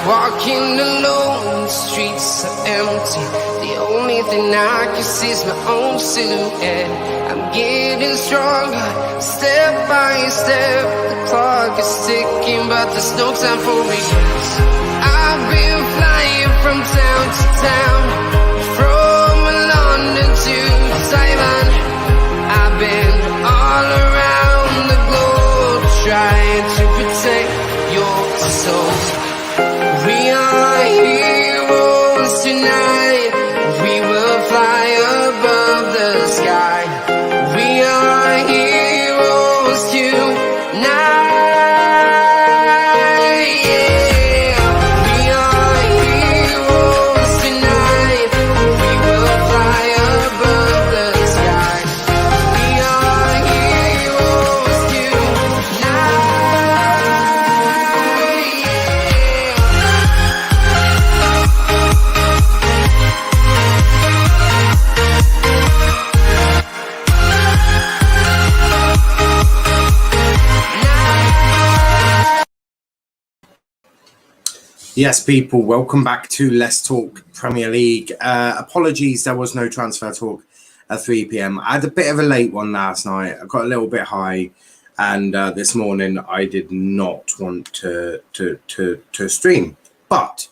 Walking alone, the streets are empty. The only thing I can see is my own silhouette. I'm getting stronger, step by step. The clock is ticking, but there's no time for regrets. I've been flying from town to town, from London to Taiwan. I've been all around the globe, trying to protect your soul. We are heroes tonight. We will fly above the sky. We are heroes tonight. Yeah. We are heroes tonight. We will fly above the sky. We are heroes tonight. Yes, people, welcome back to Let's Talk Premier League. Apologies, there was no transfer talk at 3 p.m. I had a bit of a late one last night. I got a little bit high, and this morning I did not want to stream. But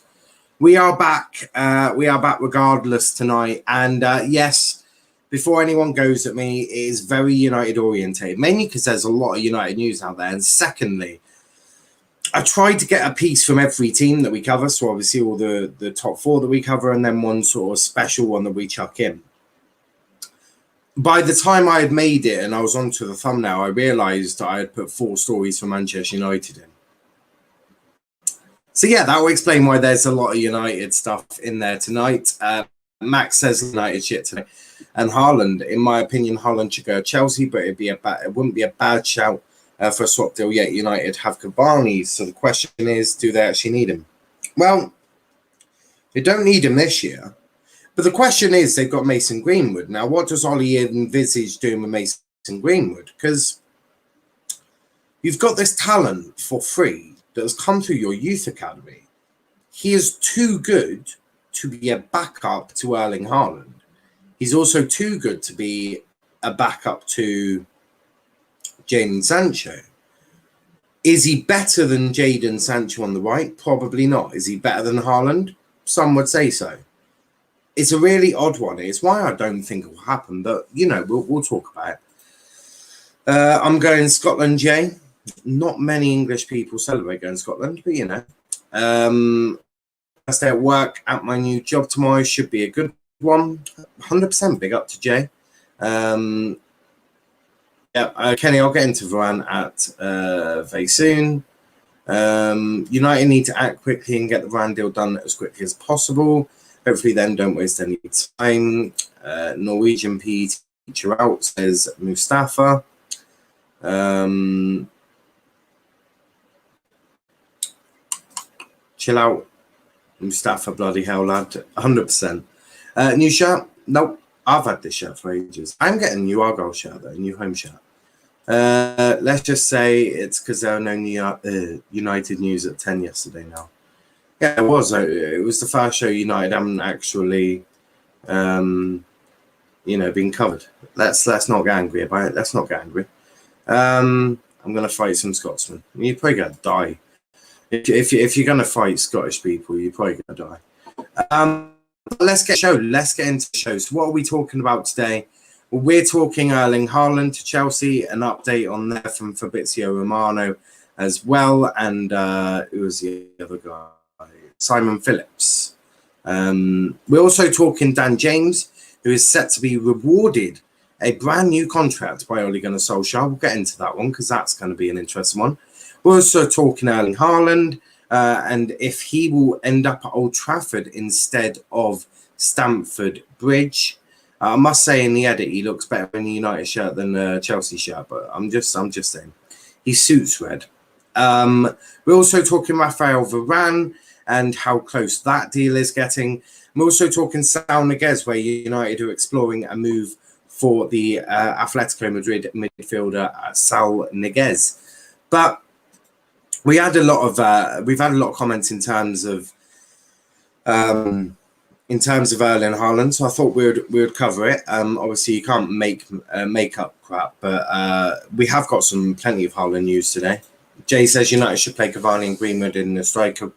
we are back. We are back regardless tonight. And yes, before anyone goes at me, it is very United orientated, mainly because there's a lot of United news out there. And secondly, I tried to get a piece from every team that we cover. So obviously all the top four that we cover, and then one sort of special one that we chuck in. By the time I had made it and I was onto the thumbnail, I realised I had put 4 stories for Manchester United in. So yeah, that will explain why there's a lot of United stuff in there tonight. Max says United shit tonight. And Haaland, in my opinion, Haaland should go to Chelsea, but it wouldn't be a bad shout for a swap deal yet. United have Cavani, so the question is, do they actually need him? Well, they don't need him this year, but the question is, they've got Mason Greenwood. Now, what does Ollie envisage doing with Mason Greenwood? Because you've got this talent for free that has come through your youth academy. He is too good to be a backup to Erling Haaland. He's also too good to be a backup to Jadon Sancho. Is he better than Jadon Sancho on the right? Probably not. Is he better than Haaland? Some would say so. It's a really odd one. It's why I don't think it will happen, but, you know, we'll talk about it. I'm going Scotland, Jay. Not many English people celebrate going to Scotland, but, you know. I stay at work at my new job tomorrow. Should be a good one. 100% big up to Jay. Yeah, Kenny, I'll get into Varane at very soon. United need to act quickly and get the Varane deal done as quickly as possible. Hopefully then don't waste any time. Norwegian PE teacher out, says Mustafa. Chill out, Mustafa, bloody hell, lad. 100%. New shirt? Nope. I've had this shirt for ages. I'm getting a new Argyle shirt, though, a new home shirt. Let's just say it's because there were no United news at 10 yesterday now. Yeah, it was. It was the first show United haven't actually, been covered. Let's not get angry about it. Let's not get angry. I'm going to fight some Scotsmen. You're probably going to die. If you're going to fight Scottish people, you're probably going to die. Let's get into the show. So what are we talking about today? Well, we're talking Erling Haaland to Chelsea, an update on there from Fabrizio Romano as well, and who was the other guy? Simon Phillips. We're also talking Dan James, who is set to be rewarded a brand new contract by Ole Gunnar Solskjaer. We'll get into that one because that's going to be an interesting one. We're also talking Erling Haaland, and if he will end up at Old Trafford instead of Stamford Bridge. I must say in the edit he looks better in the United shirt than the Chelsea shirt, but I'm just saying he suits red. We're also talking Rafael Varane and how close that deal is getting. We're also talking Saul Niguez, where United are exploring a move for the Atletico Madrid midfielder Saul Niguez. But we've had a lot of comments in terms of Erling Haaland, so I thought we would cover it. Obviously, you can't make up crap, but we have got plenty of Haaland news today. Jay says United should play Cavani and Greenwood in the striker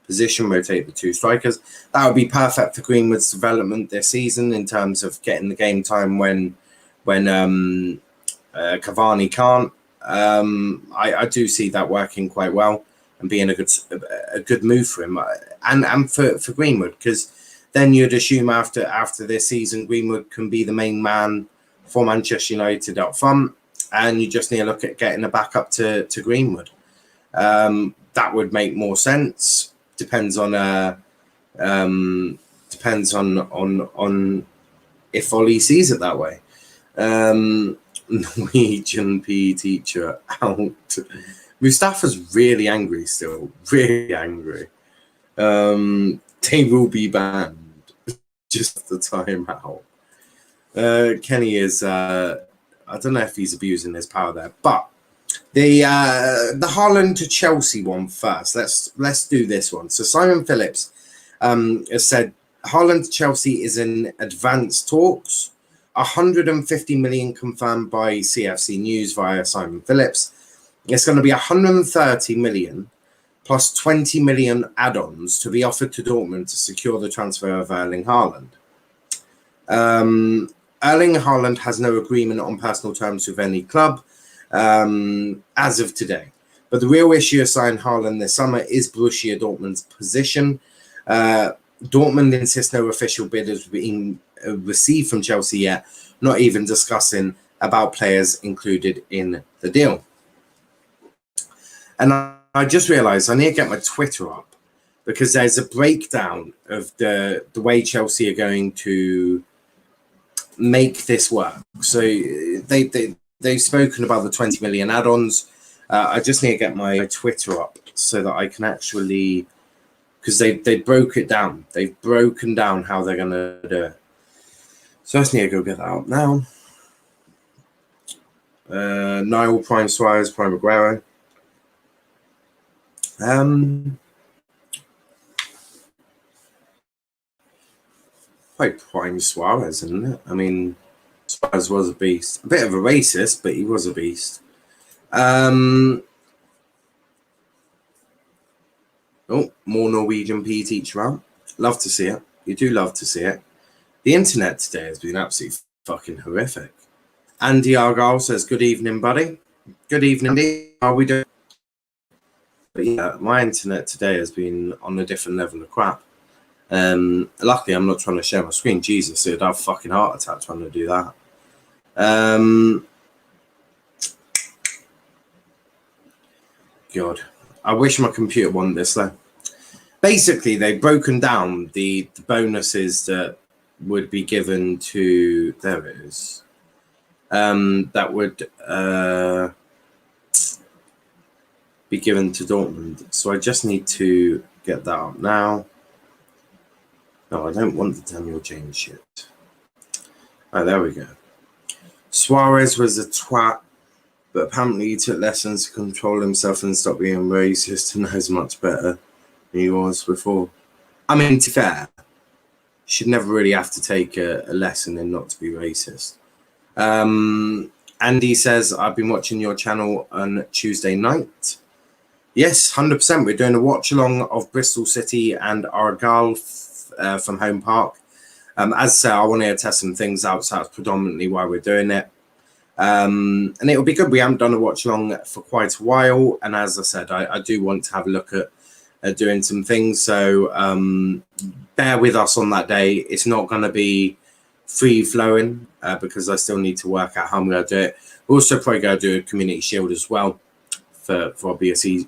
position, rotate the two strikers. That would be perfect for Greenwood's development this season in terms of getting the game time when Cavani can't. I do see that working quite well and being a good move for him and for Greenwood, because then you'd assume after this season Greenwood can be the main man for Manchester United up front, and you just need to look at getting a backup to Greenwood. That would make more sense. Depends on if Ollie sees it that way. Norwegian PE teacher out. Mustafa's really angry still. Really angry. They will be banned. Just the time out. Kenny is I don't know if he's abusing his power there, but the Haaland to Chelsea one first. Let's do this one. So Simon Phillips has said Haaland to Chelsea is in advanced talks. 150 million confirmed by CFC News via Simon Phillips. It's going to be 130 million plus 20 million add-ons to be offered to Dortmund to secure the transfer of Erling Haaland. Erling Haaland has no agreement on personal terms with any club as of today. But the real issue of signing Haaland this summer is Borussia Dortmund's position. Dortmund insists no official bid has been received from Chelsea yet, not even discussing about players included in the deal. And I just realised I need to get my Twitter up, because there's a breakdown of the way Chelsea are going to make this work. So they've spoken about the 20 million add-ons. I just need to get my Twitter up so that I can actually, because they broke it down. They've broken down how they're going to do it. So I just need to go get that out now. Niall, Prime Suarez, Prime Aguero. Quite Prime Suarez, isn't it? I mean, Suarez was a beast. A bit of a racist, but he was a beast. Oh, more Norwegian PE teacher out. Love to see it. You do love to see it. The internet today has been absolutely fucking horrific. Andy Argyle says, good evening, buddy. Good evening, Andy. How are we doing? But yeah, my internet today has been on a different level of crap. Luckily, I'm not trying to share my screen. Jesus, I'd have a fucking heart attack trying to do that. God, I wish my computer wasn't this though. Basically, they've broken down the bonuses that would be given to, there it is, that would be given to Dortmund. So I just need to get that up now. No, I don't want the Daniel James shit. Oh, there we go. Suarez was a twat, but apparently he took lessons to control himself and stop being racist and knows much better than he was before. I mean, to be fair, you should never really have to take a lesson in not to be racist. Andy says, I've been watching your channel on Tuesday night. Yes, 100%. We're doing a watch-along of Bristol City and Argyle from Home Park. As I said, I wanted to test some things out, so that's predominantly why we're doing it. And it'll be good. We haven't done a watch-along for quite a while. And as I said, I do want to have a look at doing some things. So bear with us on that day. It's not going to be free-flowing because I still need to work out how I'm going to do it. We're also probably going to do a community shield as well for obviously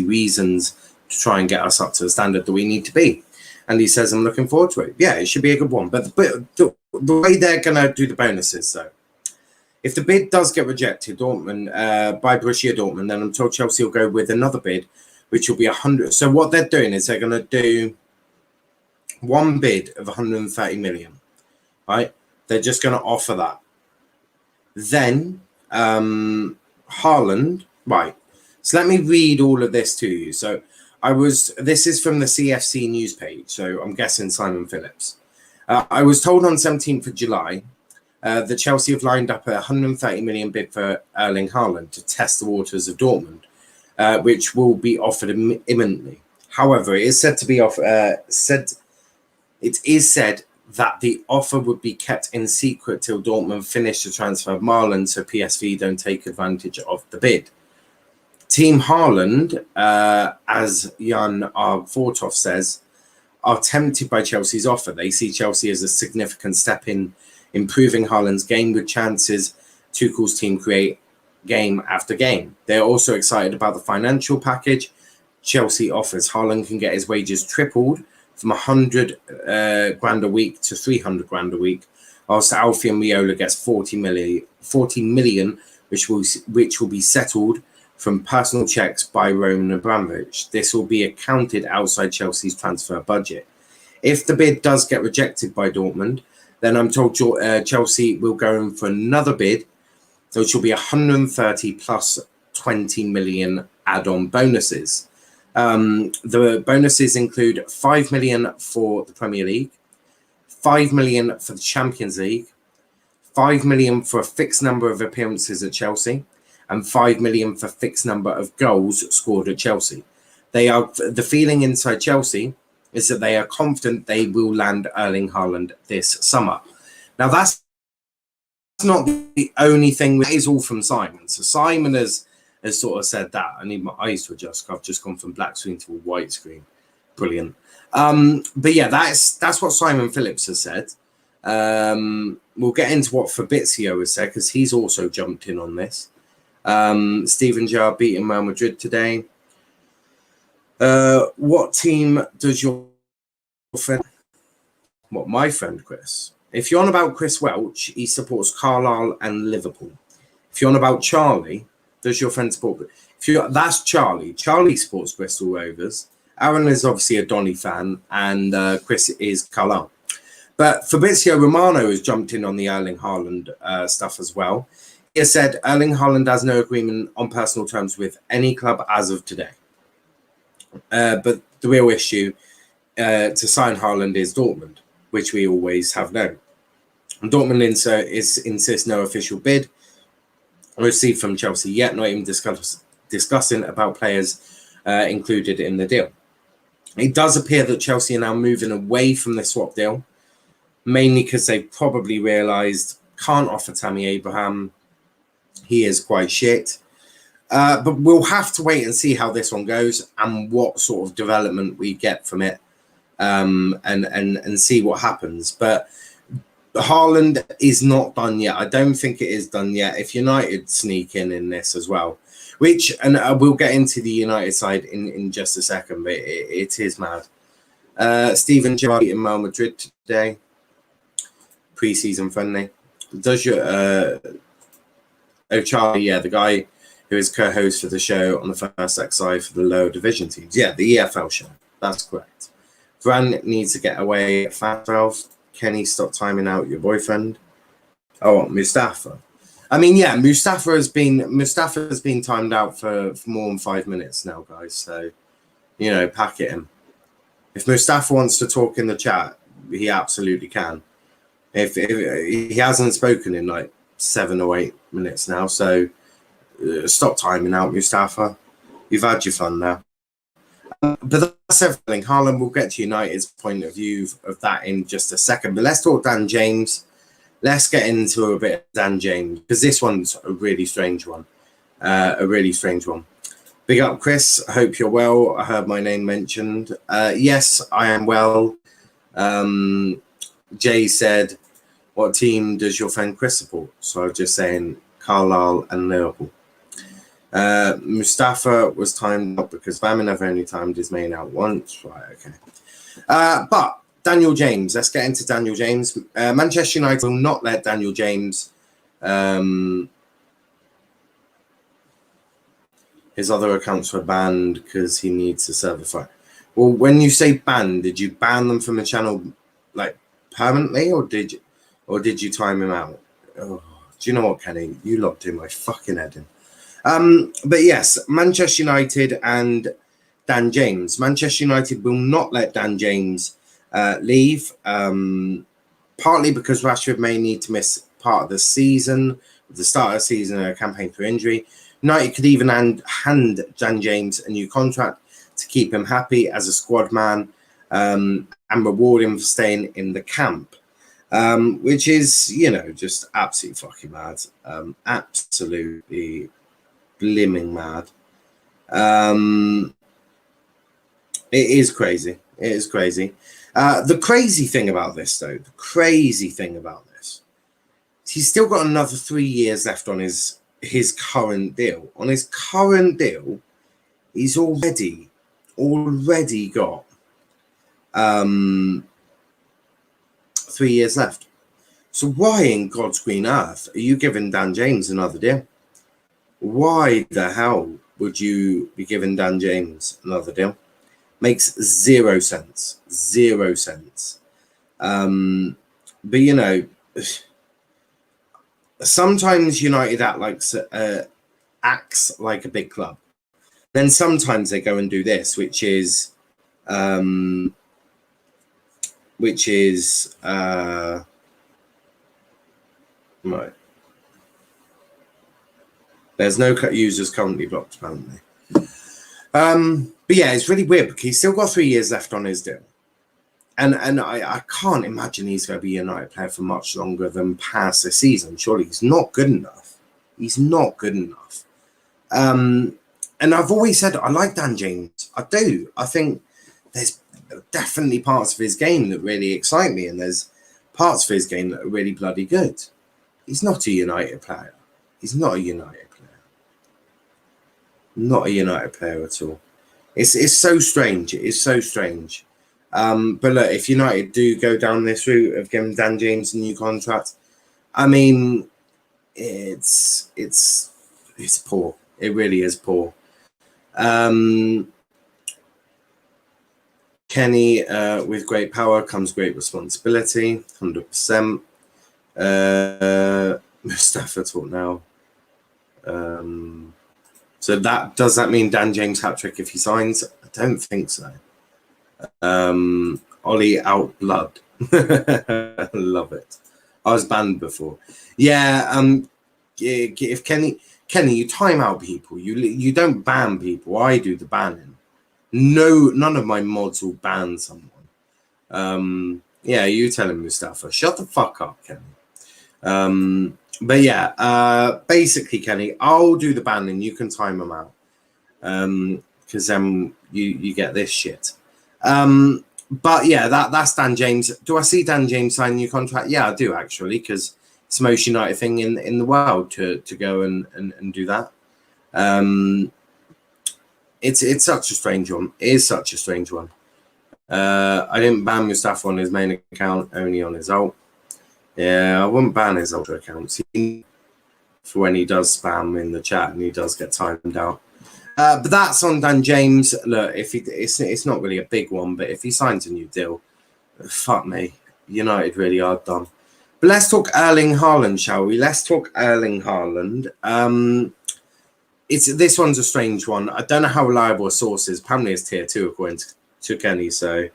reasons, to try and get us up to the standard that we need to be. And he says, I'm looking forward to it. Yeah, it should be a good one. But the way they're going to do the bonuses, though, if the bid does get rejected, Dortmund, by Borussia Dortmund, then I'm told Chelsea will go with another bid, which will be 100. So what they're doing is they're going to do one bid of 130 million, right? They're just going to offer that. Then Haaland, right? So let me read all of this to you. So this is from the CFC news page. So I'm guessing Simon Phillips. I was told on 17th of July that Chelsea have lined up a 130 million bid for Erling Haaland to test the waters of Dortmund, which will be offered imminently. However, it is said that the offer would be kept in secret till Dortmund finish the transfer of Haaland, so PSV don't take advantage of the bid. Team Haaland, as Jan Argvortov says, are tempted by Chelsea's offer. They see Chelsea as a significant step in improving Haaland's game with chances Tuchel's team create game after game. They're also excited about the financial package Chelsea offers. Haaland can get his wages tripled from 100 grand a week to 300 grand a week, whilst Alfie Miola gets 40 million, which will be settled from personal checks by Roman Abramovich. This will be accounted outside Chelsea's transfer budget. If the bid does get rejected by Dortmund, then I'm told Chelsea will go in for another bid, which will be 130 plus 20 million add-on bonuses. The bonuses include 5 million for the Premier League, 5 million for the Champions League, 5 million for a fixed number of appearances at Chelsea, and 5 million for fixed number of goals scored at Chelsea. The feeling inside Chelsea is that they are confident they will land Erling Haaland this summer. Now that's not the only thing. That is all from Simon. So Simon has sort of said that. I need my eyes to adjust. I've just gone from black screen to a white screen. Brilliant. But yeah, that's what Simon Phillips has said. We'll get into what Fabrizio has said because he's also jumped in on this. Steven Gerrard beating Real Madrid today. What team does your friend? What, my friend Chris? If you're on about Chris Welch, he supports Carlisle and Liverpool. If you're on about Charlie, does your friend support? That's Charlie. Charlie supports Bristol Rovers. Aaron is obviously a Donny fan, and Chris is Carlisle. But Fabrizio Romano has jumped in on the Erling Haaland stuff as well. He has said Erling Haaland has no agreement on personal terms with any club as of today. But the real issue to sign Haaland is Dortmund, which we always have known. And Dortmund insists no official bid received from Chelsea yet, not even discussing about players included in the deal. It does appear that Chelsea are now moving away from the swap deal, mainly because they probably realised can't offer Tammy Abraham. He is quite shit. But we'll have to wait and see how this one goes and what sort of development we get from it, and see what happens. But Haaland is not done yet. I don't think it is done yet. If United sneak in this as well, and we'll get into the United side in just a second, but it is mad. Steven Gerrard in Real Madrid today, pre-season friendly. Does your Charlie, yeah, the guy who is co-host for the show on the First XI for the lower division teams. Yeah, the EFL show. That's correct. Varane needs to get away at Fat 12. Kenny, stop timing out your boyfriend. Oh, Mustafa. I mean, yeah, Mustafa has been timed out for more than 5 minutes now, guys. So, pack it in. If Mustafa wants to talk in the chat, he absolutely can. If he hasn't spoken in like 7 or 8 minutes now, so stop timing out, Mustafa. You've had your fun now. But that's everything. Haaland will get to United's point of view of that in just a second. But let's talk Dan James. Let's get into a bit of Dan James, because this one's a really strange one. Big up, Chris. I hope you're well. I heard my name mentioned. Yes, I am well. Jay said, what team does your friend Chris support? So I was just saying Carlisle and Liverpool. Mustafa was timed up because Vamin have only timed his main out once. Right, okay. But Daniel James, let's get into Daniel James. Manchester United will not let Daniel James, his other accounts were banned because he needs to serve a fight. Well, when you say banned, did you ban them from the channel like permanently, or did you time him out? Oh, do you know what, Kenny? You lot do my fucking head in. But yes, Manchester United and Dan James. Manchester United will not let Dan James leave, partly because Rashford may need to miss part of the season, the start of the season, a campaign for injury. United could even hand Dan James a new contract to keep him happy as a squad man, and reward him for staying in the camp, which is, just absolutely fucking mad. Absolutely blimming mad. It is crazy. It is crazy. The crazy thing about this, though, he's still got another 3 years left on his current deal. On his current deal, he's already got 3 years left. So why in God's green earth are you giving Dan James another deal? Why the hell would you be giving Dan James another deal? Makes zero sense. But sometimes United acts like a big club. Then sometimes they go and do this, which is right. There's no users currently blocked, apparently. But yeah, it's really weird because he's still got 3 years left on his deal. And I can't imagine he's going to be a United player for much longer than past the season. Surely he's not good enough. And I've always said I like Dan James. I do. I think there's definitely parts of his game that really excite me, and there's parts of his game that are really bloody good. He's not a United player. Not a United player at all. It's so strange. It is so strange. But look, if United do go down this route of giving Dan James a new contract, I mean, it's poor. It really is poor. Kenny, with great power comes great responsibility. 100%. Mustafa talk now. So does that mean Dan James hat-trick if he signs? I don't think so. Ollie out blood. Love it. I was banned before. Yeah. If Kenny, you time out people. You don't ban people. I do the banning. No, none of my mods will ban someone. Yeah, you tell him, Mustafa. Shut the fuck up, Kenny. But yeah, basically, Kenny, I'll do the banning. You can time them out, because then you get this shit. But yeah, that's Dan James. Do I see Dan James sign a new contract? Yeah, I do actually, because it's the most United thing in the world to go and do that. It's such a strange one. It is such a strange one. I didn't ban Mustafa on his main account, only on his alt. Yeah, I wouldn't ban his ultra accounts for when he does spam in the chat and he does get timed out. But that's on Dan James. Look, it's not really a big one, but if he signs a new deal, fuck me, United really are done. But let's talk Erling Haaland, shall we? Let's talk Erling Haaland. This one's a strange one. I don't know how reliable a source is. Apparently it's tier 2 according to Kenny, so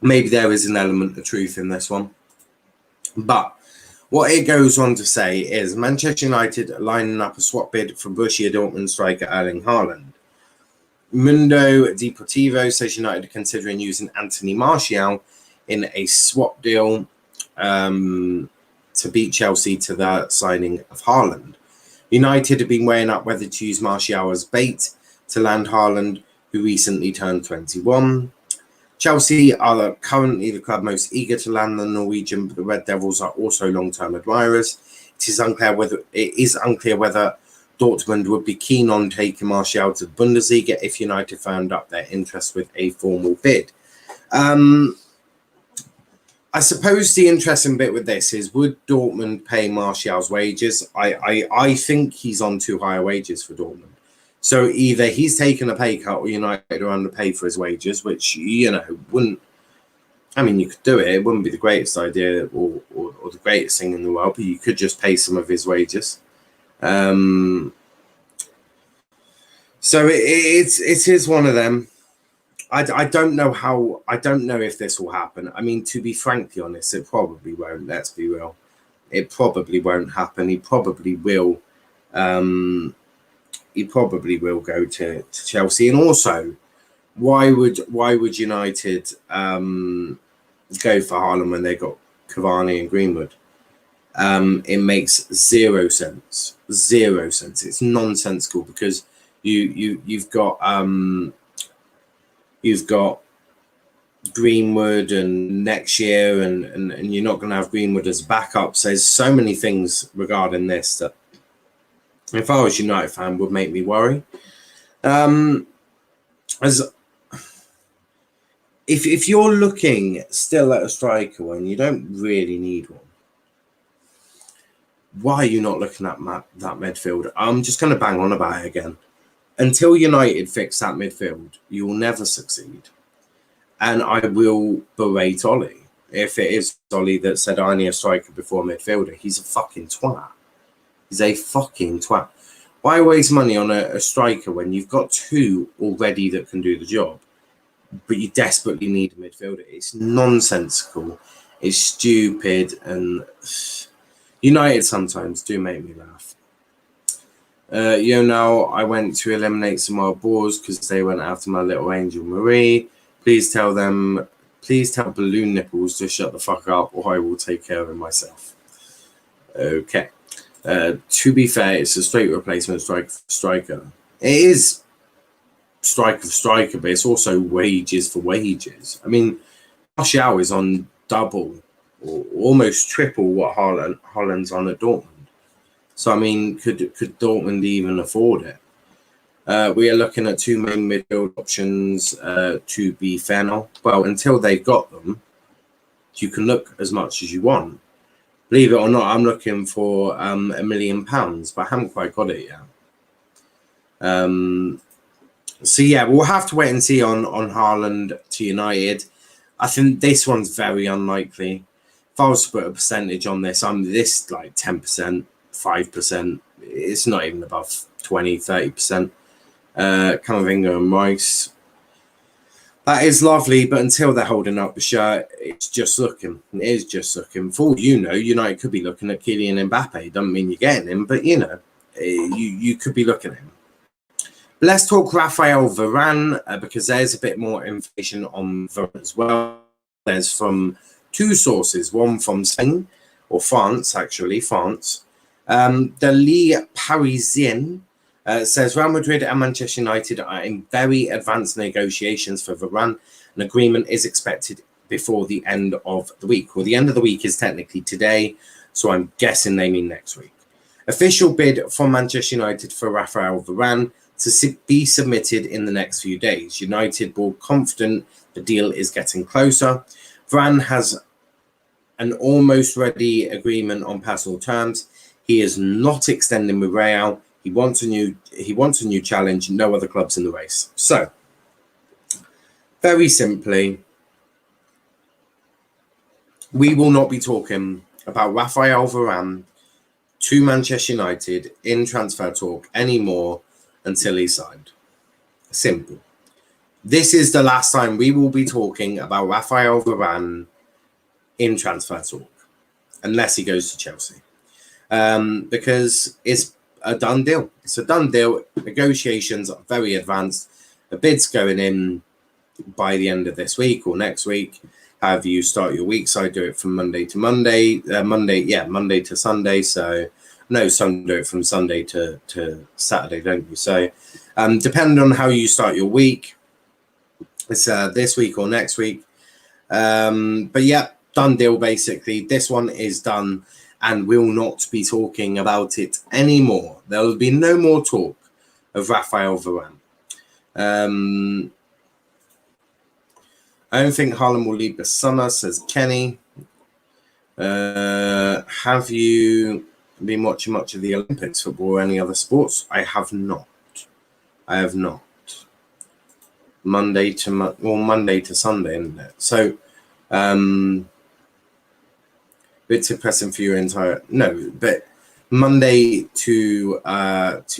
maybe there is an element of truth in this one. But what it goes on to say is Manchester United lining up a swap bid for Borussia Dortmund striker Erling Haaland. Mundo Deportivo says United are considering using Anthony Martial in a swap deal to beat Chelsea to the signing of Haaland. United have been weighing up whether to use Martial as bait to land Haaland, who recently turned 21. Chelsea are currently the club most eager to land the Norwegian, but the Red Devils are also long-term admirers. It is unclear whether Dortmund would be keen on taking Martial to the Bundesliga if United found up their interest with a formal bid. I suppose the interesting bit with this is, would Dortmund pay Martial's wages? I think he's on too high wages for Dortmund. So either he's taken a pay cut or United are underpaid for his wages, which, wouldn't... I mean, you could do it. It wouldn't be the greatest idea or the greatest thing in the world, but you could just pay some of his wages. So it is one of them. I don't know how. I don't know if this will happen. I mean, to be frankly honest, it probably won't. Let's be real. It probably won't happen. He probably will. He probably will go to Chelsea. And also, why would United go for Haaland when they got Cavani and Greenwood? It makes zero sense. Zero sense. It's nonsensical because you've got Greenwood and next year and you're not going to have Greenwood as backup. So there's so many things regarding this that if I was a United fan would make me worry. If you're looking still at a striker and you don't really need one, why are you not looking at that midfield? I'm just going to bang on about it again. Until United fix that midfield, you will never succeed. And I will berate Ollie. If it is Ollie that said I need a striker before midfielder, he's a fucking twat. He's a fucking twat. Why waste money on a striker when you've got two already that can do the job, but you desperately need a midfielder? It's nonsensical. It's stupid. And United sometimes do make me laugh. Now I went to eliminate some wild boars because they went after my little angel Marie. Please tell Balloon Nipples to shut the fuck up or I will take care of him myself. Okay. To be fair, it's a straight replacement striker. It is striker, but it's also wages for wages. I mean, Martial is on double or almost triple what Haaland's on at Dortmund. So, I mean, could Dortmund even afford it? We are looking at two main midfield options, to be fair now. Well, until they've got them, you can look as much as you want. Believe it or not, I'm looking for £1 million, but I haven't quite got it yet. So, yeah, we'll have to wait and see on Haaland to United. I think this one's very unlikely. If I was to put a percentage on this, I'm this like 10%, 5%. It's not even above 20, 30%. Camavinga and Rice. That is lovely, but until they're holding up the shirt, it's just looking. It is just looking. For all you know, United could be looking at Kylian Mbappe. Doesn't mean you're getting him, but you could be looking at him. But let's talk Raphael Varane because there's a bit more information on Varane as well. There's from two sources, one from Spain, or France, actually, France. The Le Parisien says Real Madrid and Manchester United are in very advanced negotiations for Varane. An agreement is expected before the end of the week. Well, the end of the week is technically today, so I'm guessing they mean next week. Official bid from Manchester United for Raphael Varane to be submitted in the next few days. United were confident the deal is getting closer. Varane has an almost ready agreement on personal terms. He is not extending with Real. He wants a new challenge. No other clubs in the race. So, very simply, we will not be talking about Raphael Varane to Manchester United in transfer talk anymore until he's signed. Simple. This is the last time we will be talking about Raphael Varane in transfer talk, unless he goes to Chelsea, because it's a done deal. It's a done deal. Negotiations are very advanced. The bid's going in by the end of this week or next week. However you start your week. So I do it from Monday to Monday. Monday to Sunday. So no, some do it from Sunday to Saturday, don't you? So depending on how you start your week, it's this week or next week. But yeah, done deal basically. This one is done. And will not be talking about it anymore. There will be no more talk of Raphael Varane. I don't think Haaland will leave the summer, says Kenny. Have you been watching much of the Olympics, football, or any other sports? I have not. Monday to Sunday, isn't it? So, it's depressing for your entire... No, but Monday to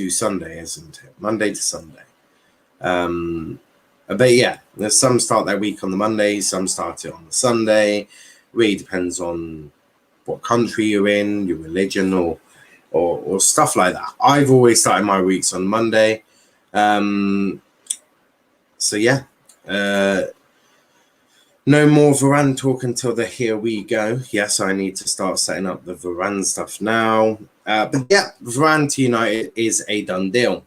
Sunday, isn't it? Monday to Sunday. But yeah, there's some start their week on the Monday, some start it on the Sunday. Really depends on what country you're in, your religion, or stuff like that. I've always started my weeks on Monday. So yeah, no more Varane talk until the here we go. Yes, I need to start setting up the Varane stuff now. But yeah, Varane to United is a done deal.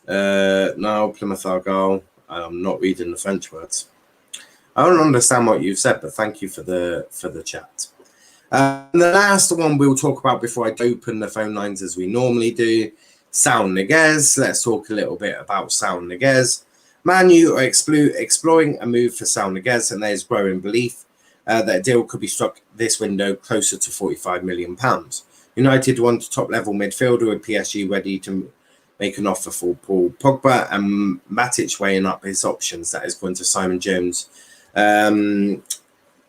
Now Plymouth Argyle. I'm not reading the French words. I don't understand what you've said, but thank you for the chat. The last one we'll talk about before I open the phone lines as we normally do. Saul Niguez. Let's talk a little bit about Saul Niguez. Man U are exploring a move for Saul Niguez, and there's growing belief that a deal could be struck this window closer to £45 million. United want a top-level midfielder with PSG ready to make an offer for Paul Pogba, and Matic weighing up his options. That is going to Simon Jones.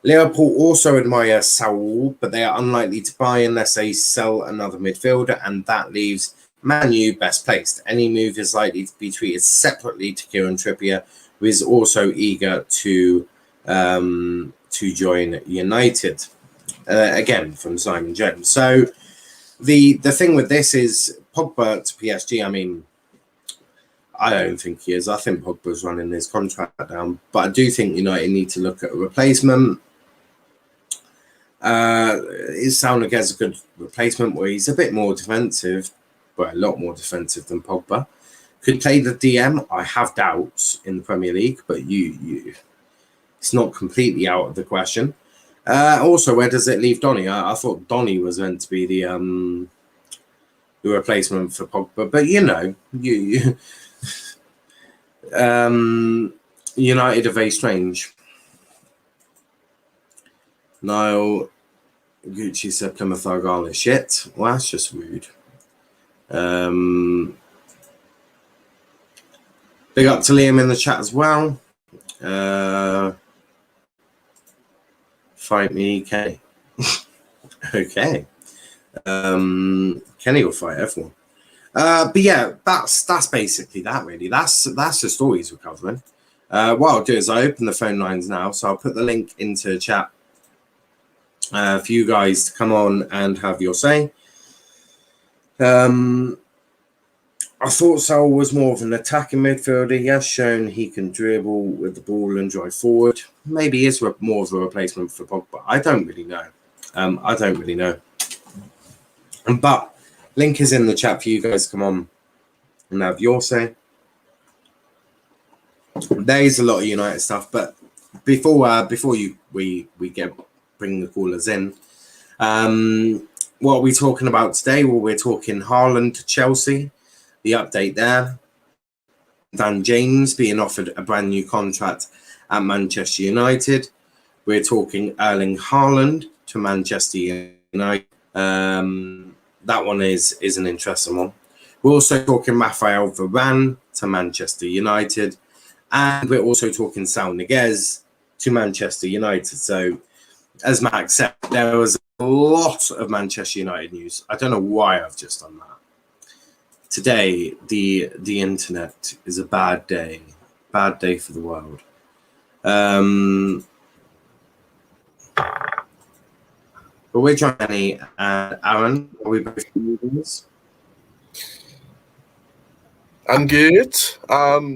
Liverpool also admire Saul, but they are unlikely to buy unless they sell another midfielder, and that leaves Man U best placed. Any move is likely to be treated separately to Kieran Trippier, who is also eager to join United. Again, from Simon Jones. So the thing with this is Pogba to PSG. I mean, I don't think he is. I think Pogba's running his contract down, but I do think United need to look at a replacement. Is Saul Niguez a good replacement where he's a bit more defensive, but a lot more defensive than Pogba? Could play the DM. I have doubts in the Premier League, but it's not completely out of the question. Also, where does it leave Donny? I thought Donny was meant to be the replacement for Pogba, but United are very strange. Niall Gucci said Plymouth Argyle is shit. Well, that's just rude. Big up to Liam in the chat as well. Fight me, Kenny. Okay. Kenny will fight everyone. But yeah, that's basically that really. That's the stories we're covering. What I'll do is I open the phone lines now, so I'll put the link into the chat for you guys to come on and have your say. I thought Saul was more of an attacking midfielder. He has shown he can dribble with the ball and drive forward. Maybe he is more of a replacement for Pogba. I don't really know. But link is in the chat for you guys to come on and have your say. There is a lot of United stuff, but before we bring the callers in, what are we talking about today? Well, we're talking Haaland to Chelsea. The update there. Dan James being offered a brand new contract at Manchester United. We're talking Erling Haaland to Manchester United. That one is an interesting one. We're also talking Rafael Varane to Manchester United. And we're also talking Saul Niguez to Manchester United. So, as Max said, there was a lot of Manchester United news. I don't know why I've just done that. Today, the internet is a bad day for the world. But we're Johnny and Aaron. Are we both doing this? I'm good.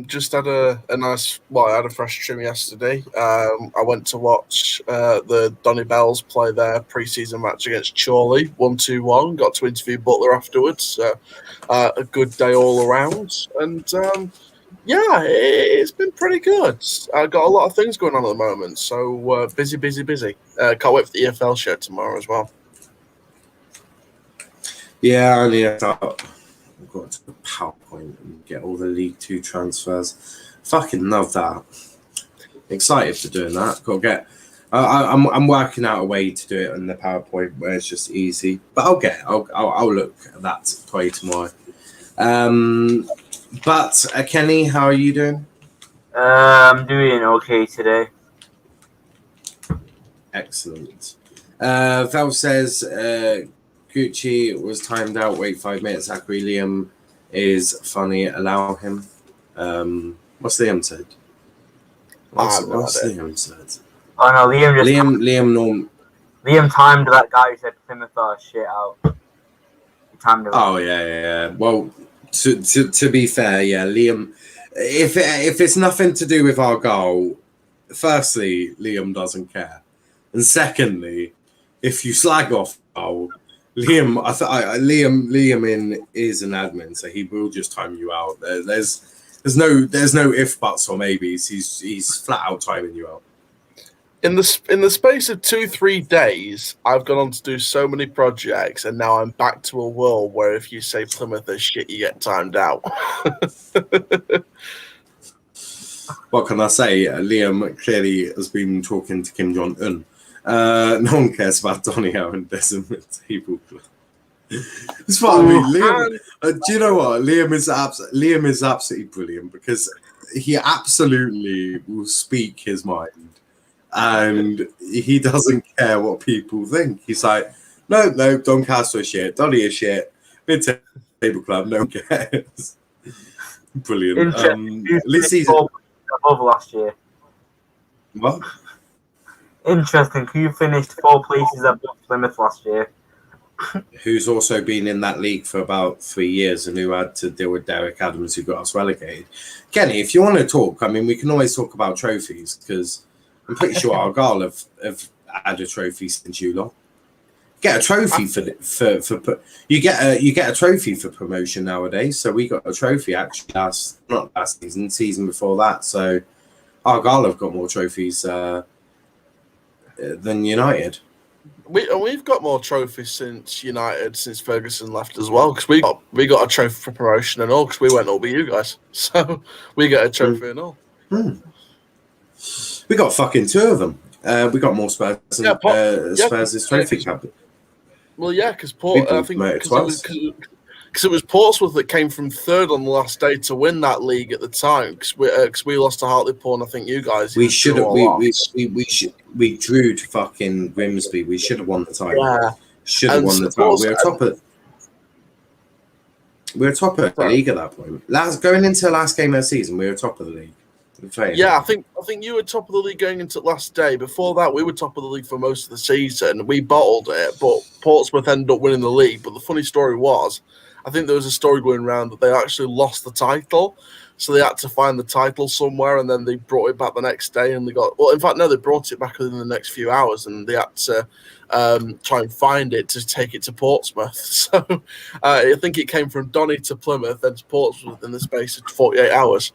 Just had a nice, I had a fresh trim yesterday. I went to watch the Donny Bells play their pre-season match against Chorley, 1-2-1. Got to interview Butler afterwards. So, a good day all around. And yeah, it's been pretty good. I've got a lot of things going on at the moment. So busy. Can't wait for the EFL show tomorrow as well. Yeah, I only thought I've got to the PowerPoint and get all the League Two transfers. Fucking love that. Excited for doing that. Got to get. I'm working out a way to do it on the PowerPoint where it's just easy. But I'll look at that probably tomorrow. But Kenny, how are you doing? I'm doing okay today. Excellent. Val says Gucci was timed out. Wait 5 minutes. Zachary Liam is funny. Allow him. What's Liam said? What's Liam said? Oh no, Liam timed that guy who said Plymouth are shit out. He timed him. Oh yeah. Well, to be fair, yeah, Liam. If it's nothing to do with our goal, firstly, Liam doesn't care, and secondly, if you slag off goal, Liam, Liam is an admin, so he will just time you out. There's no if buts or maybes. He's flat out timing you out. In the space of 2-3 days, I've gone on to do so many projects, and now I'm back to a world where if you say Plymouth is shit, you get timed out. What can I say? Liam clearly has been talking to Kim Jong-un. No one cares about Donny and Decimate Table Club. That's what I mean. Liam, do you know what? Liam is absolutely brilliant because he absolutely will speak his mind, and he doesn't care what people think. He's like, no, Doncaster is shit, Donny is shit, Mid-Table Club, no one cares. Brilliant. This season above last year. What? Interesting. Who finished 4 places above Plymouth last year? Who's also been in that league for about 3 years and who had to deal with Derek Adams, who got us relegated. Kenny, if you want to talk, I mean, we can always talk about trophies because I'm pretty sure Argyle have had a trophy since you lot. Get a trophy for you get a trophy for promotion nowadays. So we got a trophy actually not last season before that. So Argyle have got more trophies than United. We've got more trophies since Ferguson left as well, because we got a trophy for promotion and all, because we went all with you guys, so we get a trophy and all. We got fucking 2 of them. We got more Spurs than Spurs' trophy cabinet. Well, yeah, because I think because it was Portsmouth that came from 3rd on the last day to win that league at the time, because we lost to Hartlepool, and I think you guys. We drew to fucking Grimsby. We should have won the title. Yeah. Should have won the title. We were top of the league at that point. Going into the last game of the season, we were top of the league. Yeah, I think you were top of the league going into last day. Before that, we were top of the league for most of the season. We bottled it, but Portsmouth ended up winning the league. But the funny story was, I think there was a story going around that they actually lost the title, so they had to find the title somewhere, and then they brought it back the next day, and they brought it back within the next few hours, and they had to try and find it to take it to Portsmouth. So I think it came from Donny to Plymouth, then to Portsmouth in the space of 48 hours.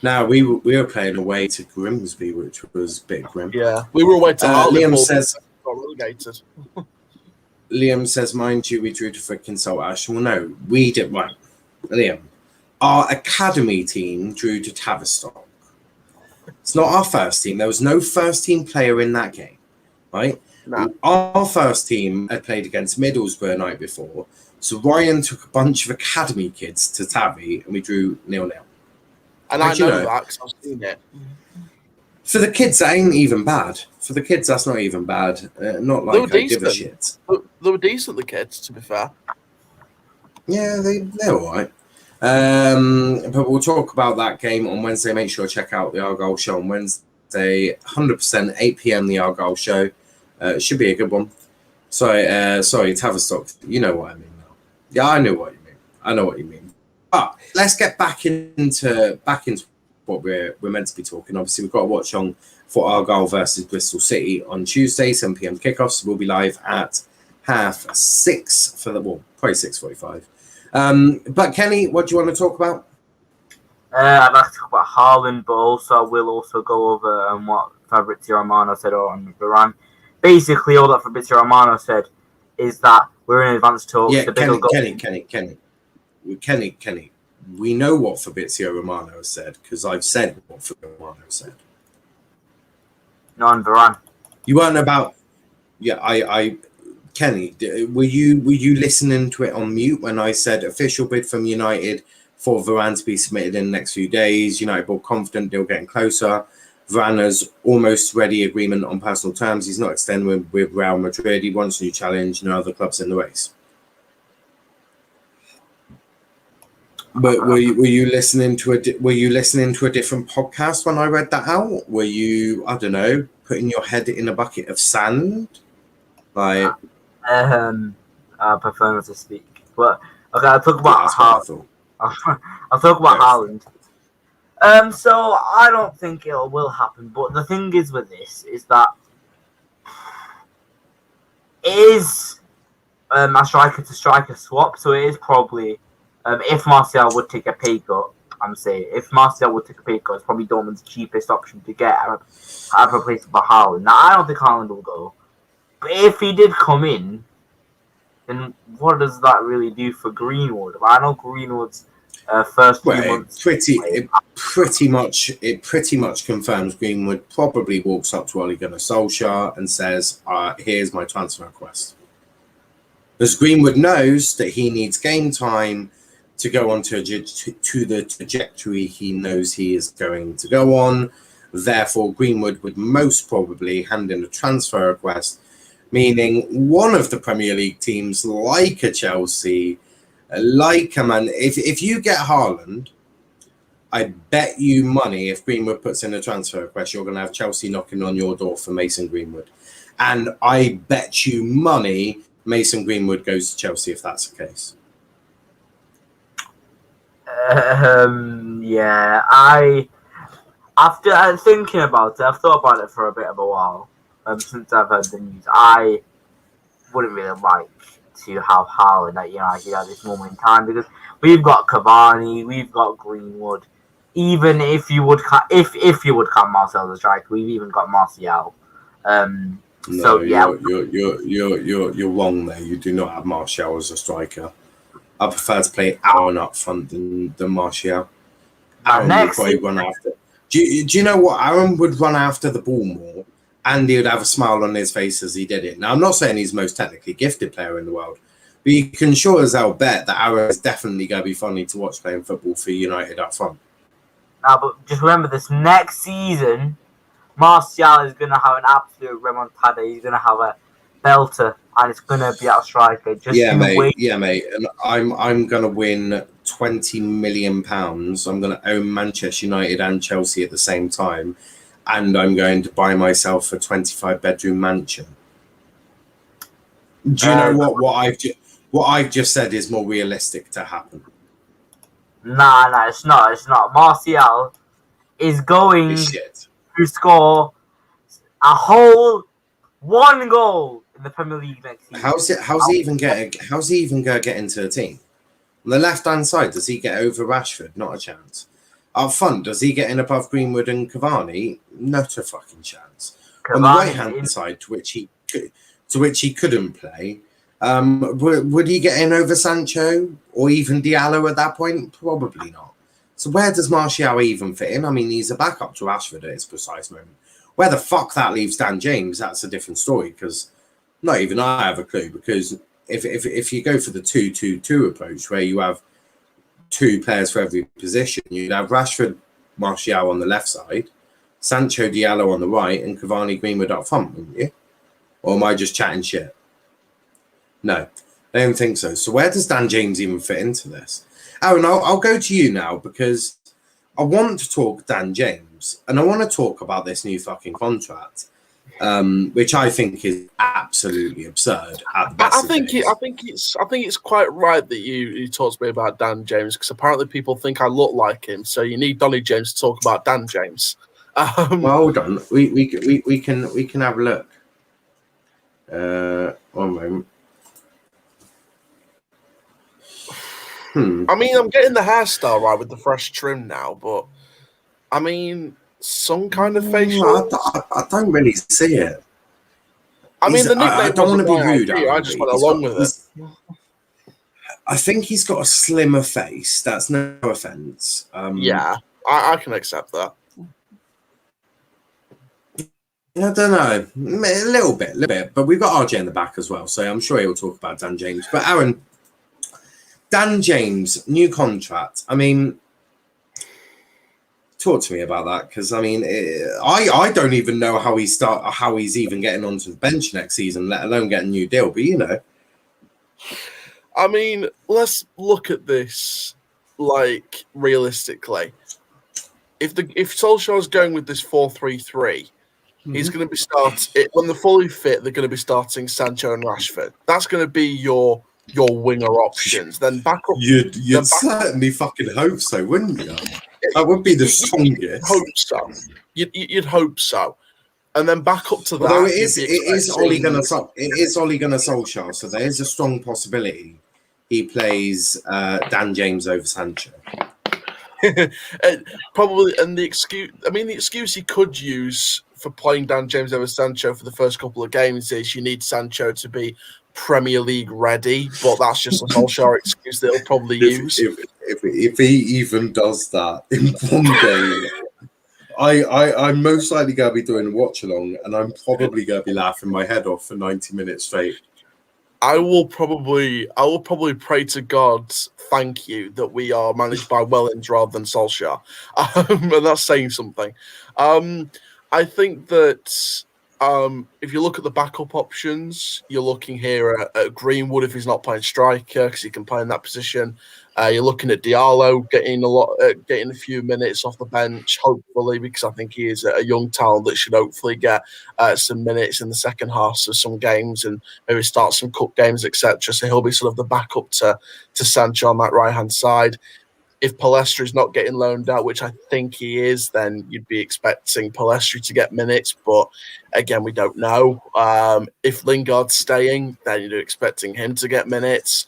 Now we were playing away to Grimsby, which was a bit grim. Yeah, we were away to Liam says got relegated. Liam says, mind you, we drew to freaking Saltash. Well, no, we didn't. Right, Liam, our academy team drew to Tavistock. It's not our first team. There was no first team player in that game, right? No. Our first team had played against Middlesbrough the night before, so Ryan took a bunch of academy kids to Tavi, and we drew 0-0. And I know that because I've seen it. For the kids, that ain't even bad. For the kids, that's not even bad. Not like I give a shit. They were decent, the kids, to be fair. Yeah, they're all right. But we'll talk about that game on Wednesday. Make sure to check out the Argyle show on Wednesday. 100%, 8 p.m. the Argyle show. It should be a good one. Sorry, Tavistock. You know what I mean now. Yeah, I know what you mean. But let's get back into what we're meant to be talking. Obviously, we've got to watch on for Argyle versus Bristol City on Tuesday, 7 p.m. kickoffs. We'll be live at 6:30 for probably 6:45. But Kenny, what do you want to talk about? I'd like to talk about Haaland, but also we'll also go over what Fabrizio Romano said on Varane. Basically, all that Fabrizio Romano said is that we're in advanced talks. Yeah, Kenny. We know what Fabrizio Romano said because I've said what Fabrizio Romano said. No, on Varane. You weren't about. Yeah, Kenny, were you listening to it on mute when I said official bid from United for Varane to be submitted in the next few days? United ball confident, deal getting closer. Varane has almost ready agreement on personal terms. He's not extending with Real Madrid. He wants a new challenge. No other clubs in the race. But were you listening to a different podcast when I read that out? Were you, I don't know, putting your head in a bucket of sand? Like, I prefer not to speak. But okay, I'll talk about I'll talk about Haaland. So I don't think it will happen. But the thing is with this is that it is a striker to striker swap. So it is probably if Martial would take a pay cut. I'm saying if Martial would take a pay cut, it's probably Dortmund's cheapest option to get a replacement for Haaland. Now I don't think Haaland will go. But if he did come in, then what does that really do for Greenwood? I know Greenwood's first few months. It pretty much confirms Greenwood probably walks up to Ole Gunnar Solskjaer and says, "Here's my transfer request." Because Greenwood knows that he needs game time to go on to the trajectory he knows he is going to go on. Therefore, Greenwood would most probably hand in a transfer request, meaning one of the Premier League teams, like a Chelsea, like a Man. If you get Haaland, I bet you money if Greenwood puts in a transfer request, you're going to have Chelsea knocking on your door for Mason Greenwood. And I bet you money Mason Greenwood goes to Chelsea if that's the case. Yeah, after thinking about it, I've thought about it for a bit of a while. Since I've heard the news, I wouldn't really like to have Haaland at United at this moment in time because we've got Cavani, we've got Greenwood. Even if you would count Martial as a striker, we've even got Martial. No, you're wrong there. You do not have Martial as a striker. I prefer to play Aaron up front than Martial. Aaron would probably run after. Do you know what? Aaron would run after the ball more, and he would have a smile on his face as he did it. Now, I'm not saying he's the most technically gifted player in the world, but you can sure as hell bet that Aaron is definitely going to be funny to watch playing football for United up front. Now, but just remember this next season, Martial is going to have an absolute remontada. He's going to have a belter, and it's going to be our striker. Mate. And I'm going to win £20 million. I'm going to own Manchester United and Chelsea at the same time, and I'm going to buy myself a 25-bedroom mansion. Do you know what I've just said is more realistic to happen? Nah, it's not. Martial is going to score a whole one goal in the Premier League next season. How's he even going to get into the team? On the left-hand side, does he get over Rashford? Not a chance. Up front, does he get in above Greenwood and Cavani? Not a fucking chance. On the right-hand side, to which he couldn't play, would he get in over Sancho or even Diallo at that point? Probably not. So where does Martial even fit in? I mean, he's a backup to Rashford at his precise moment. Where the fuck that leaves Dan James, that's a different story, because not even I have a clue. Because if you go for the 2-2-2 approach, where you have two players for every position, you'd have Rashford, Martial on the left side, Sancho, Diallo on the right, and Cavani, Greenwood up front, wouldn't you? Or am I just chatting shit? No, I don't think so. So where does Dan James even fit into this? Aaron, I'll go to you now because I want to talk Dan James and I want to talk about this new fucking contract, which I think is absolutely absurd. At the best I think it's quite right that you talked to me about Dan James because apparently people think I look like him. So you need Donny James to talk about Dan James. Well, hold on, we can have a look. One moment. I mean, I'm getting the hairstyle right with the fresh trim now, but I mean, some kind of facial. I don't really see it. I mean, the nickname. I don't want to be rude. I just went along with it. I think he's got a slimmer face. That's no offense. Yeah, I can accept that. I don't know, a little bit, but we've got RJ in the back as well, so I'm sure he'll talk about Dan James. But Aaron, Dan James, new contract. I mean, Talk to me about that, because I mean, I don't even know how he's even getting onto the bench next season, let alone get a new deal. But you know, I mean, let's look at this like realistically. If Solskjaer's going with this 4-3-3, he's going to be when they're fully fit. They're going to be starting Sancho and Rashford. That's going to be your winger options. Then back up. You'd certainly fucking hope so, wouldn't you? That would be the strongest. Hope so. You'd hope so. And then back up to that. Although it is Ole Gunnar Solskjaer, so there is a strong possibility he plays Dan James over Sancho. Probably, and the excuse he could use for playing Dan James over Sancho for the first couple of games is you need Sancho to be Premier League ready, but that's just a Solskjaer excuse that he'll probably use. If he even does that in one game, I'm most likely going to be doing a watch along, and I'm probably going to be laughing my head off for 90 minutes straight. I will probably pray to God, thank you, that we are managed by Wellens rather than Solskjaer. And that's saying something. I think that if you look at the backup options, you're looking here at Greenwood if he's not playing striker because he can play in that position. You're looking at Diallo getting a few minutes off the bench, hopefully, because I think he is a young talent that should hopefully get some minutes in the second half of some games and maybe start some cup games, etc. So he'll be sort of the backup to Sancho on that right-hand side. If Palestri is not getting loaned out, which I think he is, then you'd be expecting Palestri to get minutes. But again, we don't know. If Lingard's staying, then you're expecting him to get minutes.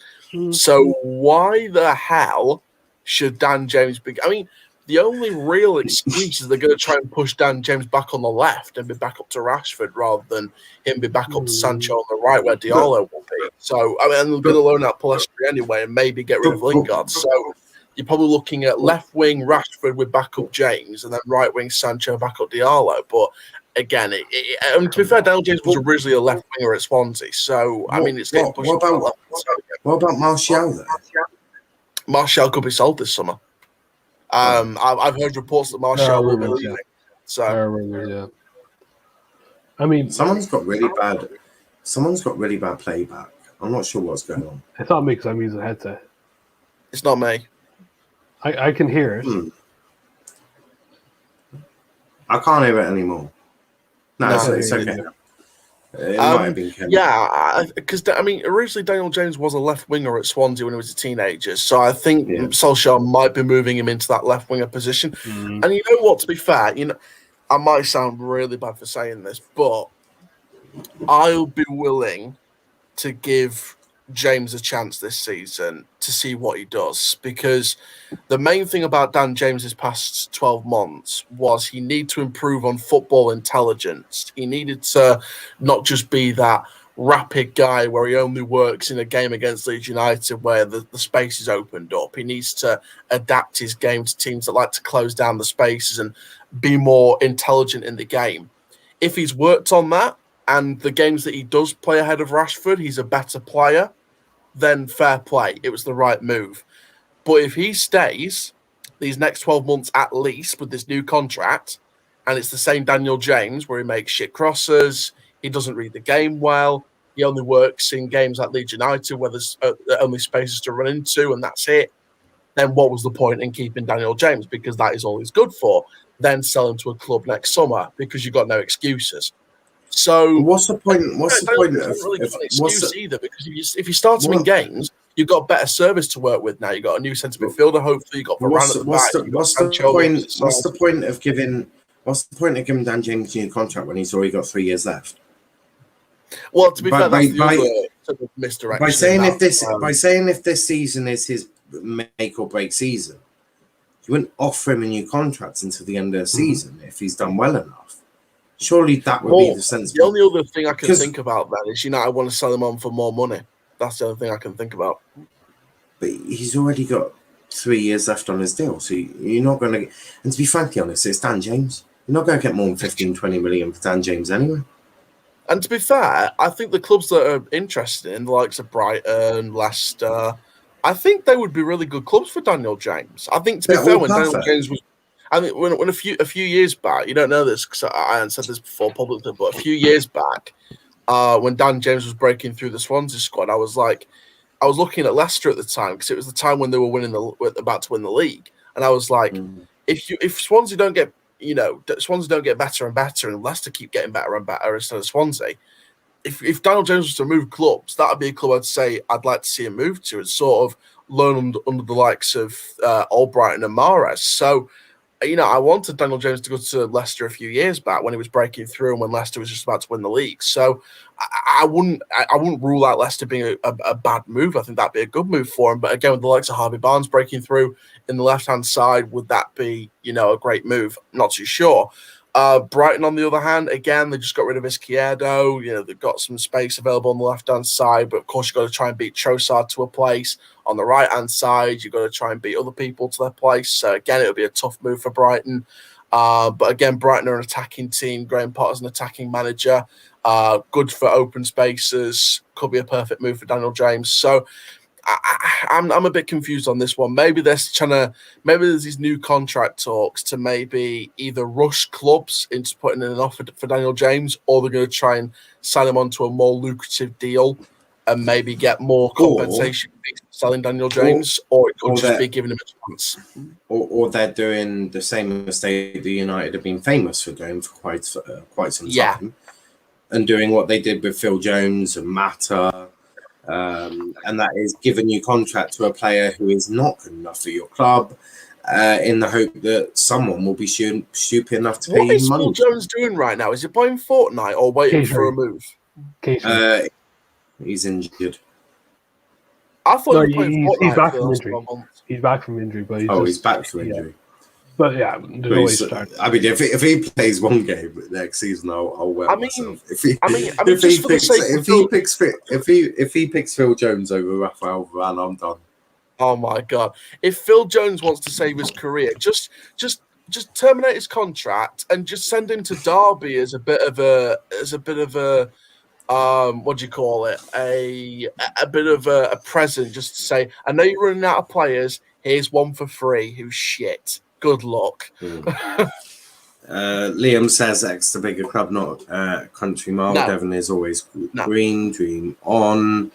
So why the hell should Dan James be? I mean, the only real excuse is they're going to try and push Dan James back on the left and be back up to Rashford rather than him be back up to Sancho on the right where Diallo will be. So, I mean, they're going to loan out Palestri anyway and maybe get rid of Lingard. So you're probably looking at left wing Rashford with backup James and then right wing Sancho, backup Diallo. But again, to be fair, Daniel James was originally a left winger at Swansea. So, I mean, it's getting pushed. What about Martial then? Martial could be sold this summer. I've heard reports that Martial will be leaving. So, I mean, someone's got really bad playback. I'm not sure what's going on. It's not me because I'm using a headset. It's not me. I can hear it. I can't hear it anymore. No, it's okay. It might have been Kenny. Yeah, because I mean, originally Daniel James was a left winger at Swansea when he was a teenager, so I think Solskjaer might be moving him into that left winger position. And you know what? To be fair, I might sound really bad for saying this, but I'll be willing to give James a chance this season to see what he does, because the main thing about Dan James's past 12 months was he needed to improve on football intelligence. He needed to not just be that rapid guy where he only works in a game against Leeds United where the space is opened up. He needs to adapt his game to teams that like to close down the spaces and be more intelligent in the game. If he's worked on that and the games that he does play ahead of Rashford, he's a better player, then fair play. It was the right move. But if he stays these next 12 months at least with this new contract, and it's the same Daniel James where he makes shit crosses, he doesn't read the game well, he only works in games like Leeds United where there's only spaces to run into and that's it, then what was the point in keeping Daniel James? Because that is all he's good for. Then sell him to a club next summer because you've got no excuses. So what's the point? What's the point of either? Because if you start him in games, you've got better service to work with now. You've got a new centre midfielder. Hopefully, you've got Varane at the back. What's the point of giving Dan James a new contract when he's already got 3 years left? Well, to be fair, that's the other sort of misdirection. By saying if this season is his make or break season, you wouldn't offer him a new contract until the end of the season if he's done well enough. Surely that would be the sense. The only other thing I can think about then is, I want to sell him on for more money. That's the other thing I can think about. But he's already got 3 years left on his deal, so you're not going to. And to be frankly honest, it's Dan James. You're not going to get more than 15, 20 million for Dan James anyway. And to be fair, I think the clubs that are interested in, the likes of Brighton, Leicester, I think they would be really good clubs for Daniel James. I think, to be fair, when Daniel James was I mean, when a few years back, you don't know this because I hadn't said this before publicly, but a few years back, when Dan James was breaking through the Swansea squad, I was looking at Leicester at the time because it was the time when they were about to win the league, and I was like, if Swansea don't get better and better, and Leicester keep getting better and better instead of Swansea. If Daniel James was to move clubs, that would be a club I'd say I'd like to see him move to. It's sort of learn under the likes of Albrighton and Mahrez. So, I wanted Daniel James to go to Leicester a few years back when he was breaking through and when Leicester was just about to win the league. So, I wouldn't rule out Leicester being a bad move. I think that'd be a good move for him. But again, with the likes of Harvey Barnes breaking through in the left-hand side, would that be, a great move? I'm not too sure. Brighton, on the other hand, again, they just got rid of Izquierdo. They've got some space available on the left-hand side, but of course you've got to try and beat Trossard to a place. On the right-hand side, you've got to try and beat other people to their place. So again, it'll be a tough move for Brighton. But again, Brighton are an attacking team. Graham Potter's an attacking manager. Good for open spaces. Could be a perfect move for Daniel James. So I'm a bit confused on this one. Maybe there's these new contract talks to maybe either rush clubs into putting in an offer for Daniel James, or they're going to try and sign him onto a more lucrative deal and maybe get more compensation for selling Daniel James, or it could just be giving him a chance. Or they're doing the same mistake the United have been famous for doing for quite some time, and doing what they did with Phil Jones and Mata. And that is giving you contract to a player who is not good enough for your club, in the hope that someone will be stupid enough to pay What is him money. Phil Jones doing right now? Is he playing Fortnite or waiting for a move? He's injured. I thought he was playing Fortnite. He's back from injury. He's back from injury, but he's back from injury. But yeah, there's always start. I mean, if he plays one game next season, I'll wear myself. If he picks Phil Jones over Rafael Varane, I'm done. Oh my god! If Phil Jones wants to save his career, just terminate his contract and just send him to Derby as a bit of a what do you call it? A bit of a present, just to say, I know you're running out of players. Here's one for free. Who's shit. Good luck. Liam says Exeter bigger club, not country mile. No. Devon is always green, dream on.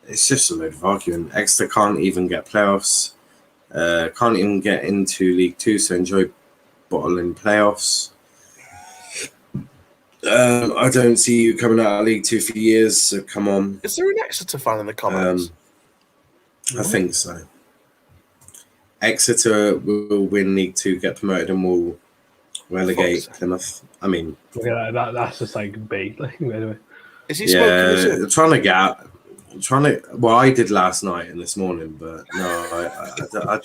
It's just a load of arguing. Exeter can't even get playoffs. Can't even get into League Two, so enjoy bottling playoffs. I don't see you coming out of League Two for years, so come on. Is there an Exeter fan in the comments? I think so. Exeter will win League Two, get promoted, and will relegate Plymouth. I mean, that's just like bait. Anyway, is he smoking? Trying to get out. Well, I did last night and this morning, but no,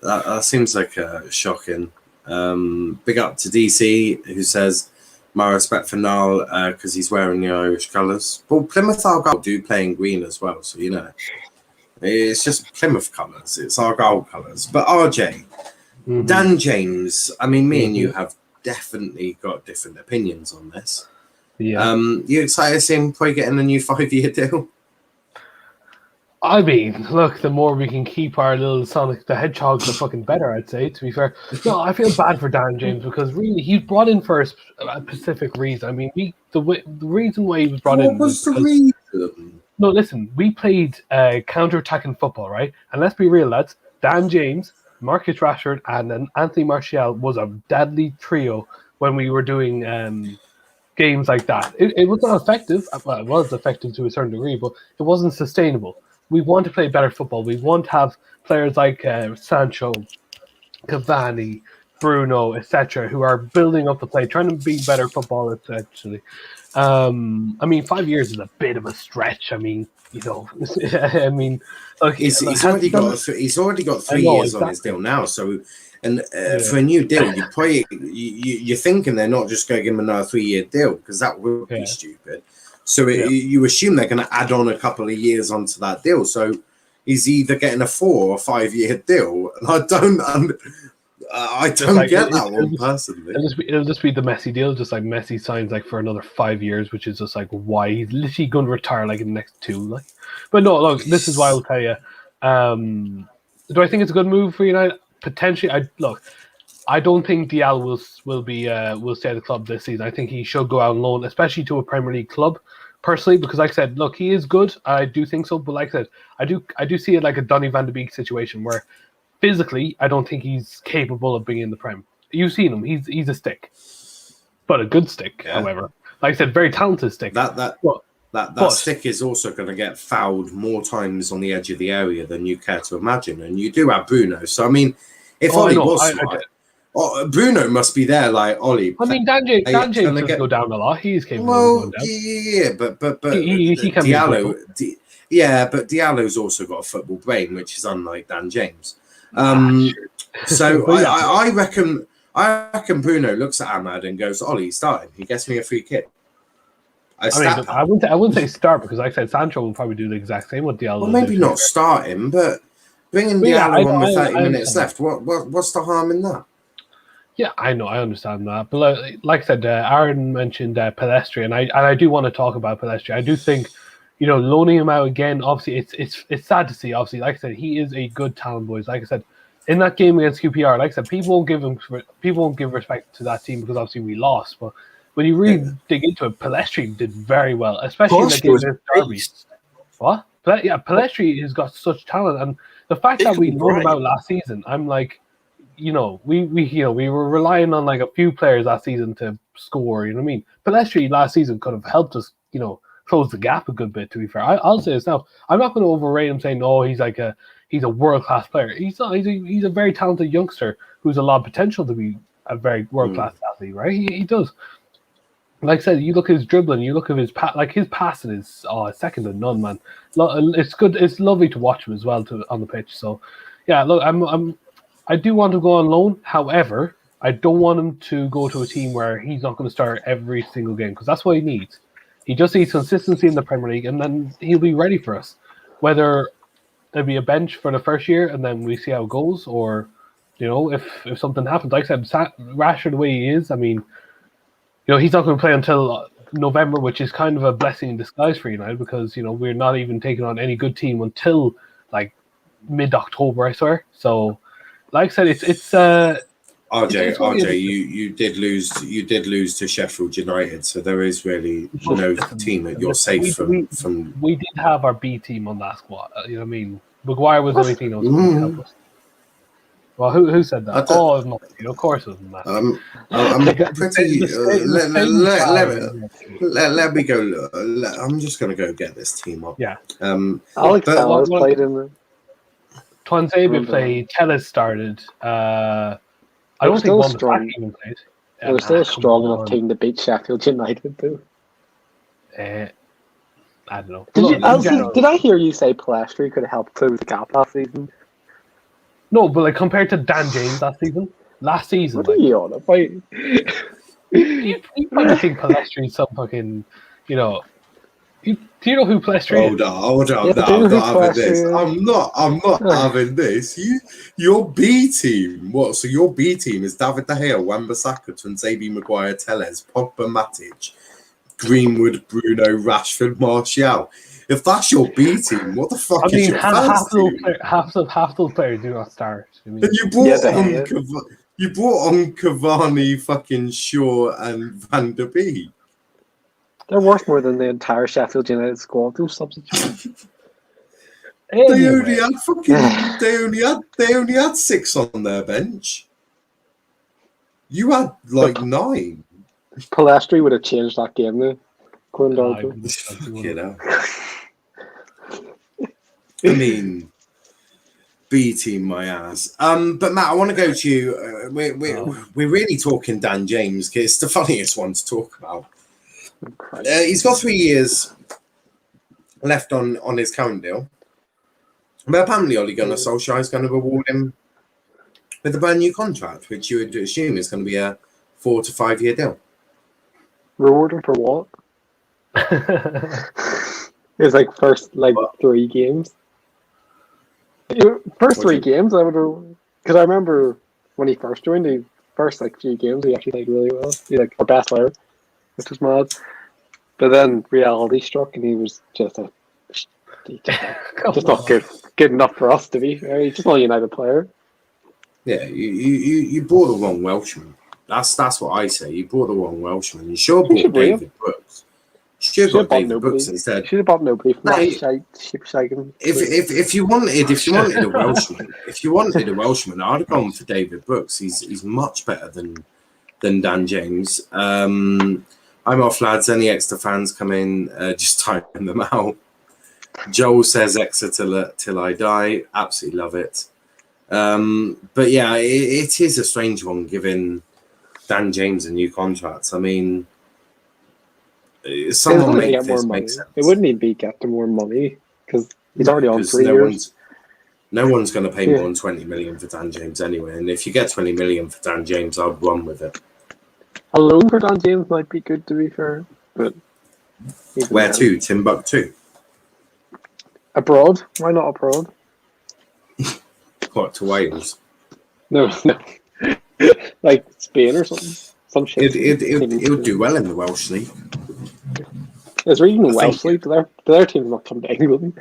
that seems like shocking. Big up to DC, who says my respect for Niall because he's wearing the Irish colours. Well, Plymouth Argyle do play in green as well, so it's just Plymouth colours. It's Argyle colours. But RJ, Dan James, I mean, me and you have definitely got different opinions on this. Yeah. You excited to see him probably getting a new 5-year deal? I mean, look, the more we can keep our little Sonic the Hedgehog, the fucking better, I'd say, to be fair. No, I feel bad for Dan James because really he's brought in for a specific reason. I mean, the reason why he was brought in was the reason? No, listen, we played counter-attacking football, right? And let's be real, lads. Dan James, Marcus Rashford, and then Anthony Martial was a deadly trio when we were doing games like that. It was not effective. Well, it was effective to a certain degree, but it wasn't sustainable. We want to play better football. We want to have players like Sancho, Cavani, Bruno, etc., who are building up the play, trying to be better footballers, essentially. I mean, 5 years is a bit of a stretch. I mean, I mean, look, he's already got 3 years on his deal now. So, and for a new deal, you're thinking they're not just going to give him another 3-year deal because that would be stupid. So you assume they're going to add on a couple of years onto that deal. So he's either getting a 4 or 5 year deal, and I don't get that one personally. It'll just be the Messi deal, just like Messi signs like for another 5 years, which is just like why he's literally going to retire like in the next 2. Like, but no, look, this is why I'll tell you. Do I think it's a good move for United? Potentially. I don't think Diallo will stay at the club this season. I think he should go out on loan, especially to a Premier League club. Personally, because like I said, look, he is good. I do think so, but like I said, I do see it like a Donny van de Beek situation where physically, I don't think he's capable of being in the Prem. You've seen him; he's a stick, but a good stick. Yeah. However, like I said, very talented stick. That stick is also going to get fouled more times on the edge of the area than you care to imagine, and you do have Bruno. So I mean, if Ollie was smart, Bruno must be there. Like Ollie, I mean, Dan James doesn't go down a lot. He's capable of going down. Yeah, but he can Diallo, but Diallo's also got a football brain, which is unlike Dan James. So I reckon Bruno looks at Ahmad and goes, "Ollie, start him. He gets me a free kick." I wouldn't say start because, like I said, Sancho will probably do the exact same with Diallo. Well, maybe not start him, but bringing Diallo on with 30 minutes left. What's the harm in that? Yeah, I know, I understand that, but like I said, Aaron mentioned Palestri, and I do want to talk about Palestri. I do think, loaning him out again. Obviously, it's sad to see. Obviously, like I said, he is a good talent, boys. Like I said, in that game against QPR, like I said, people won't give respect to that team because obviously we lost. But when you really dig into it, Palestri did very well, especially in the game against Derby. What? Palestri has got such talent, and the fact that we loaned him out last season, I'm like. We were relying on like a few players last season to score. You know what I mean? Palestri last season could have helped us, close the gap a good bit. To be fair, I'll say this now. I'm not going to overrate him saying, "Oh, he's a world class player." He's not. He's a very talented youngster who's a lot of potential to be a very world class athlete. Right? He does. Like I said, you look at his dribbling, you look at his his passing is second to none, man. It's good. It's lovely to watch him as well on the pitch. So, yeah, look, I do want to go on loan. However, I don't want him to go to a team where he's not going to start every single game because that's what he needs. He just needs consistency in the Premier League, and then he'll be ready for us. Whether there'll be a bench for the first year, and then we see how it goes, or if something happens. Like I said, Rashford the way he is, I mean, he's not going to play until November, which is kind of a blessing in disguise for United because we're not even taking on any good team until like mid-October, I swear. So. Like I said, it's RJ, you did lose to Sheffield United, so there is really no team that you're safe from. We did have our B team on that squad. You know what I mean? Maguire was the only thing that was going to help us. Well, who said that? Oh, no, of course it was Matt. I'm pretty. Let me go. I'm just going to go get this team up. Yeah. Alex Telles played in the. Tuanzebe played. Telles started. I don't think Wan Bissaka even played. They were still a strong enough team to beat Sheffield United, too. I don't know. Did I hear you say Palestri could help close the gap last season? No, but like compared to Dan James last season. What are you on about? You probably think Palestri's some fucking, do you know who Palestri is? Hold on. I'm not having this. Your B team. What? So your B team is David De Gea, Wan-Bissaka, Tuanzebe, Maguire, Telles, Pogba, Matic, Greenwood, Bruno, Rashford, Martial. If that's your B team, what the fuck is your first team? Half those players do not start. I mean, and you brought on Cavani, fucking Shaw, and Van der Beek. They're worth more than the entire Sheffield United squad. Those substitutes. They only had 6 on their bench. You had like 9. Palestri would have changed that game though. I mean, B team, my ass. But Matt, I want to go to you. We're really talking Dan James because it's the funniest one to talk about. He's got 3 years left on his current deal. But apparently Ole Gunnar Solskjaer is going to reward him with a brand new contract, which you would assume is going to be a 4 to 5 year deal. Reward him for what? It's like first 3 games. First 3 games, I would have, because I remember when he first joined, the first few games he actually played really well. He our best player, which was mad. But then reality struck, and he was just He's just not good enough for us to be fair. He's just not a United player. Yeah, you bought the wrong Welshman. That's what I say. You bought the wrong Welshman. You should have bought David Brooks. You should have got David Brooks instead. Should have bought nobody from that if you wanted a Welshman, I'd have gone for David Brooks. He's much better than Dan James. I'm off, lads. Any extra fans come in, just typing them out. Joel says Exeter till I die. Absolutely love it. But yeah, it is a strange one giving Dan James a new contract. I mean, someone make this make sense. It wouldn't even be get more money because he's already on 3 years. No one's going to pay more than 20 million for Dan James anyway. And if you get 20 million for Dan James, I'd run with it. A loan for Dan James might be good, to be fair. But where to? Timbuktu? Abroad? Why not abroad? What, to Wales? No. Like Spain or something. Some shit. It would do well in the Welsh League. Is there even a Welsh League? Do their teams not come to England?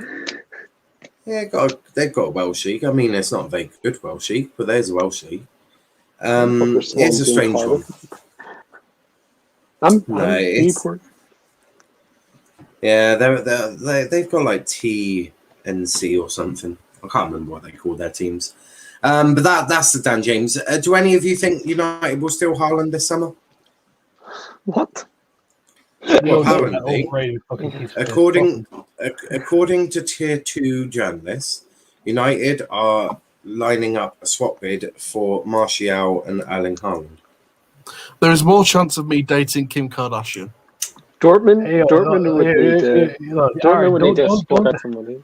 Yeah, they've got a Welsh League. I mean, it's not a very good Welsh League, but there's a Welsh League. It's a strange one. Yeah, they've got like TNC or something. I can't remember what they call their teams. But that's the Dan James. Do any of you think United will steal Haaland this summer? What? Well, apparently, according to Tier 2 journalists, United are lining up a swap bid for Martial and Erling Haaland. There is more chance of me dating Kim Kardashian. Dortmund would need to fork out some money.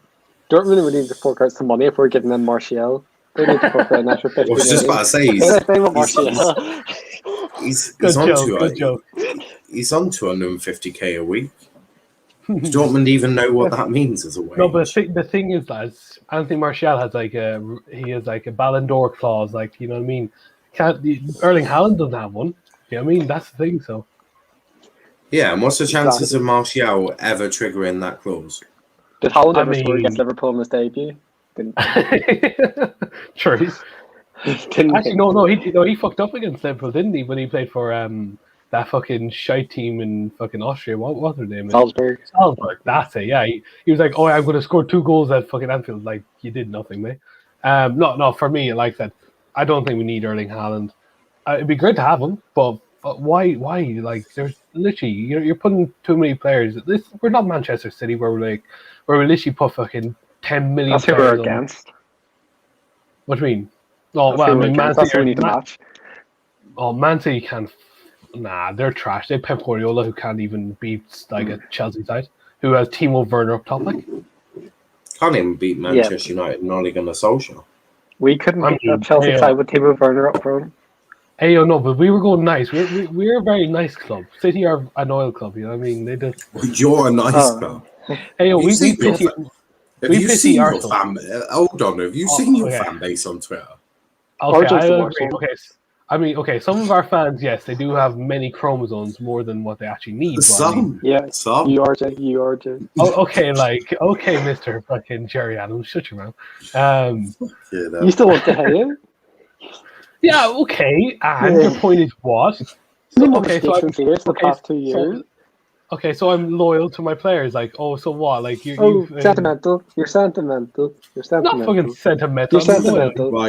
Dortmund would need to fork out some money if we're giving them Martial. They need to fork out an extra 50 I was just about to say, he's on 250k a week. Does Dortmund even know what that means as a wage? No, but the thing is that Anthony Martial has like a Ballon d'Or clause, like, you know what I mean? Erling Haaland doesn't have one. You know what I mean? That's the thing. So yeah, and what's the chances of Martial ever triggering that clause? Did Haaland ever score against Liverpool in his debut? True. Actually, no, he fucked up against Liverpool, didn't he? When he played for that fucking shite team in fucking Austria. What was their name? Salzburg. That's it. Yeah, he was like, "Oh, I'm going to score 2 goals at fucking Anfield." Like, you did nothing, mate. No. For me, like I said, I don't think we need Erling Haaland. It'd be great to have him, but why? Like, there's literally you're putting too many players. We're not Manchester City where we literally put fucking 10 million. That's who we're against. What do you mean? Oh, well, I mean, Man City need to match. Oh, Man City can't. Nah, they're trash. They have Pep Guardiola, who can't even beat like a Chelsea side, who has Timo Werner up top. Like, can't even beat Manchester United. Not even a Solskjaer. We couldn't beat that Chelsea side with Timo Werner up front. Hey, no, but we were going nice. We're a very nice club. City are an oil club. You know what I mean? They just. You're a nice club. Hey, we seen your fan? Hold on, have you seen your fan base on Twitter? Okay, I agree. Okay, some of our fans, yes, they do have many chromosomes more than what they actually need. Some. You RJ. Oh, okay, Mr. fucking Jerry Adams, shut your mouth. You still want to hate him? Yeah, okay. And your point is what? The past 2 years. So I'm loyal to my players. Like, so what? Like, sentimental. You're sentimental. Not fucking sentimental.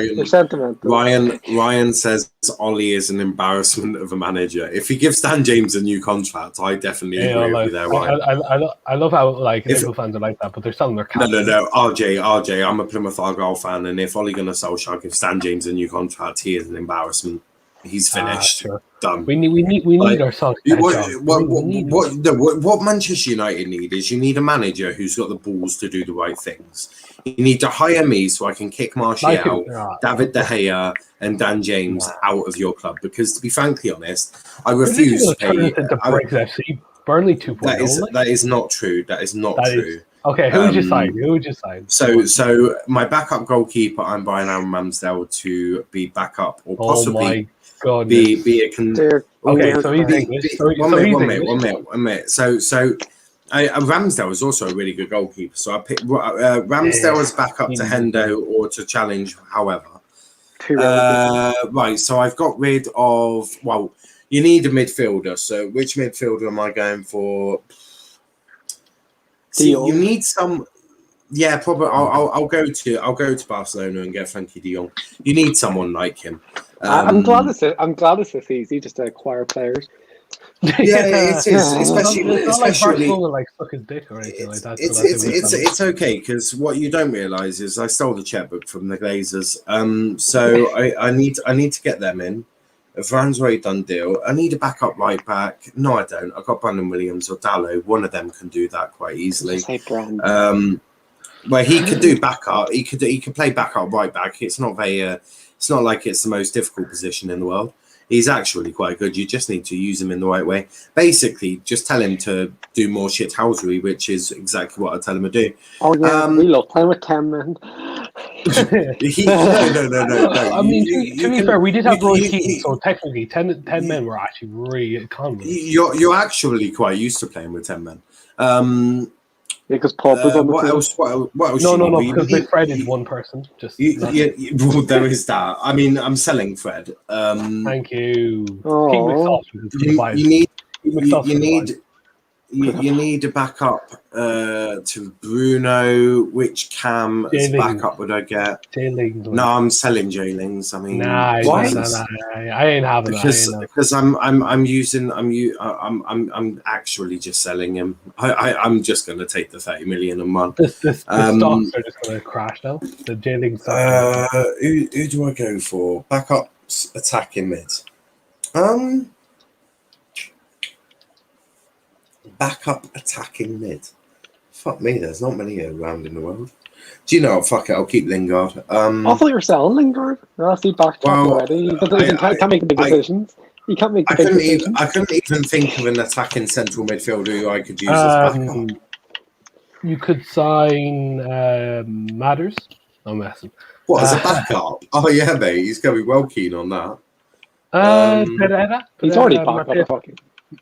You're sentimental. Ryan says Ollie is an embarrassment of a manager. If he gives Dan James a new contract, I definitely agree with you there, Ryan. I love how Liverpool fans are like that, but they're selling their cash. No. RJ, I'm a Plymouth Argyle fan, and if Ole Gunnar Solskjaer gives Dan James a new contract, he is an embarrassment. He's finished. Sure. Done. We need our song. What Manchester United need is you need a manager who's got the balls to do the right things. You need to hire me so I can kick Martial, David De Gea, and Dan James out of your club. Because to be frankly honest, I refuse to pay. Burnley 2.0. That is not true. That is not true. Okay, who would you sign? So my backup goalkeeper, I'm buying Aaron Ramsdale to be backup or possibly be a. Okay, so he's English. One minute. So Ramsdale is also a really good goalkeeper, so I picked Ramsdale as backup to Hendo or to challenge, however. Right, so I've got rid of. Well, you need a midfielder. So which midfielder am I going for? See, you need some. Yeah, probably. I'll go to Barcelona and get Frankie de Jong. You need someone like him. I'm glad it's this easy just to acquire players. Yeah, it is, especially like Barcelona like suck his dick or anything like that. It's okay because what you don't realize is I stole the checkbook from the Glazers, so I need to get them in. Varane's already done deal. I need a backup right back. No, I don't. I've got Brandon Williams or Dallo. One of them can do that quite easily. Where he could do backup, he could play backup right back. It's not like it's the most difficult position in the world. He's actually quite good. You just need to use him in the right way. Basically, just tell him to do more shithousery, which is exactly what I tell him to do. Oh yeah, we love playing with 10 men. No. I mean, to be fair, we did have Roy Keane, so technically 10 men were actually really economous. You're actually quite used to playing with 10 men. Because Pop was on the team. What else? No, because Fred is one person. Well, there is that. I mean, I'm selling Fred. Thank you. You need a backup to Bruno. Which Cam as backup would I get? J-Lings. No, I'm selling J-Lings. I mean, I ain't having that. Because I'm actually just selling him. I'm just going to take the 30 million a month. The stocks are just going to crash now. The J-Lings. Who do I go for? Backup attacking mid. Backup attacking mid. Fuck me, there's not many around in the world. Do you know what? Fuck it, I'll keep Lingard. I thought you were selling Lingard. No, he backed up already. He can't make the big decisions. He can't make the big decisions. I couldn't even think of an attacking central midfielder who I could use as backup. You could sign Matters. I'm messing. What, as a backup? Oh yeah, mate, he's going to be well keen on that. Pereira. He's already backed up fucking.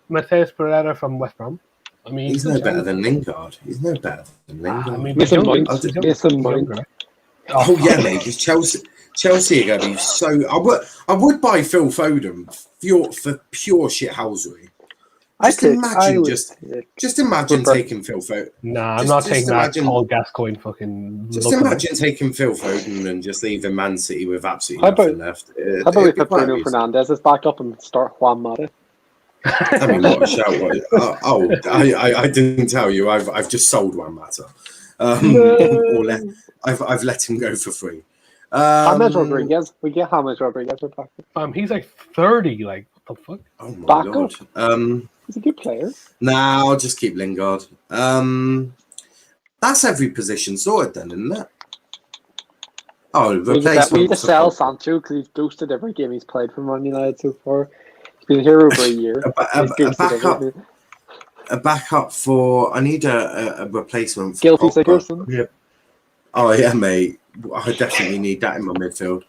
Mateus Pereira from West Brom. I mean, he's no better than Lingard. I mean, Mason Mount. Oh yeah, mate. Because Chelsea are going to be so. I would buy Phil Foden for pure shithousery. Just imagine taking Phil Foden. Nah, I'm not taking that Paul Gascoigne fucking. Just imagine taking Phil Foden and just leaving Man City with absolutely nothing left. How about we put Bruno Fernandes as backup and start Juan Mata? I mean, what a shout! I didn't tell you. I've just sold Juan Mata. I've let him go for free. James Rodriguez. We get James Rodriguez for backup. He's like 30. Like what the fuck? Oh my lord. He's a good player. Nah, I'll just keep Lingard. That's every position sorted then, isn't it? Oh, replacement. We need to sell Sancho because he's boosted every game he's played for Man United so far. He's been here over a year. A backup for. I need a replacement for Guilty Pogba. Sigurdsson. Yeah. Oh yeah, mate. I definitely need that in my midfield.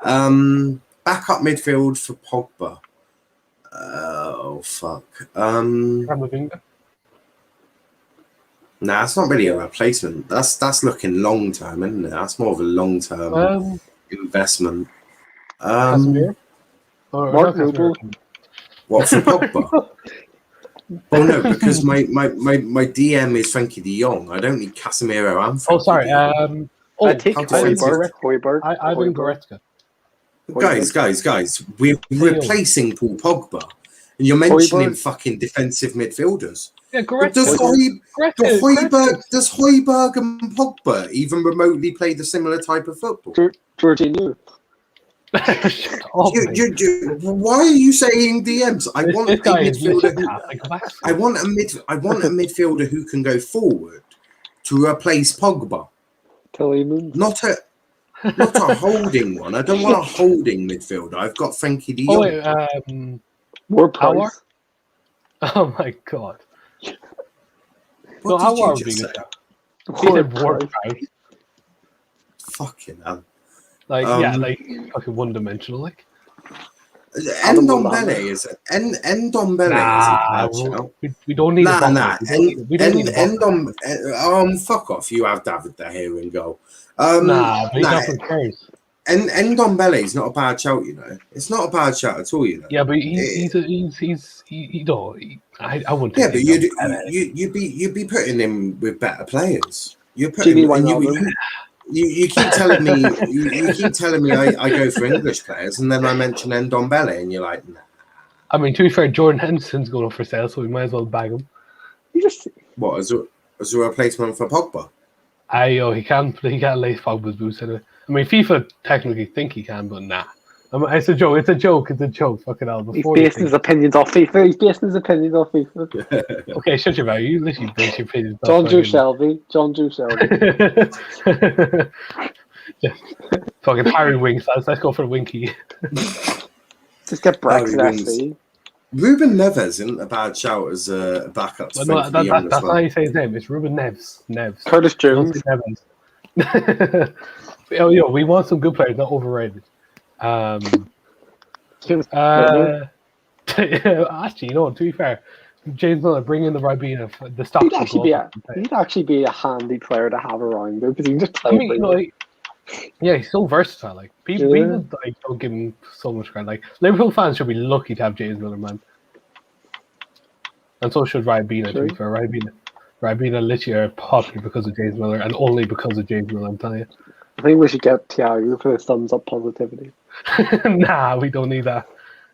Backup midfield for Pogba. Oh fuck. Nah, it's not really a replacement. That's looking long term, isn't it? That's more of a long term investment. What for Pogba? Oh no, because my DM is Frankie de Jong. I don't need Casemiro and Frankie. Oh, sorry. I take Højbjerg. Ivan Goretzka. Guys, we're replacing Paul Pogba, and you're mentioning fucking defensive midfielders. Yeah, Goretzka. Does Højbjerg and Pogba even remotely play the similar type of football? Jorginho. Why are you saying DMs? I want a midfielder. I want a midfielder who can go forward to replace Pogba. Not a holding one. I don't want a holding midfielder. I've got Frankie de Jong. More price. Oh my god. What did you just say? He said war price. Fucking hell. Like fucking one-dimensional, like. Ndombele is Ndombele is a bad shout. we don't need a bottle. Nah. We don't need a bottle. Fuck off. You have David De Gea in goal. But he's not from Spurs. Ndombele is not a bad shout, you know. It's not a bad shout at all, you know. Yeah, but he's you know, I wouldn't. Yeah, take but you'd be putting him with better players. You're putting you keep telling me you keep telling me I go for English players, and then I mention Ndombele, and you're like, nah. I mean, to be fair, Jordan Henderson's going up for sale, so we might as well bag him. What as a replacement for Pogba? He can't lace Pogba's boots in it. I mean, FIFA technically think he can, but nah. It's a joke. It's a joke. Fucking hell. He's basing his opinions off FIFA. Okay, shut your mouth. You literally base your opinions off John Drew Shelby. Yeah. Fucking Harry Winks. Let's go for Winky. Just get Brexit SC. Ruben Neves isn't a bad shout as a backup. That's not how you say his name. It's Ruben Neves. Curtis Jones. We want some good players, not overrated. Actually, to be fair, James Miller, bring in the Ribena, the stock. He'd actually be a handy player to have around there because he can just play. He's so versatile. Like people don't give him so much credit. Like Liverpool fans should be lucky to have James Miller, man. And so should Ribena. To be fair, Ribena literally are popular because of James Miller, and only because of James Miller. I'm telling you. I think we should get Thiago for his thumbs up positivity. Nah, we don't need that.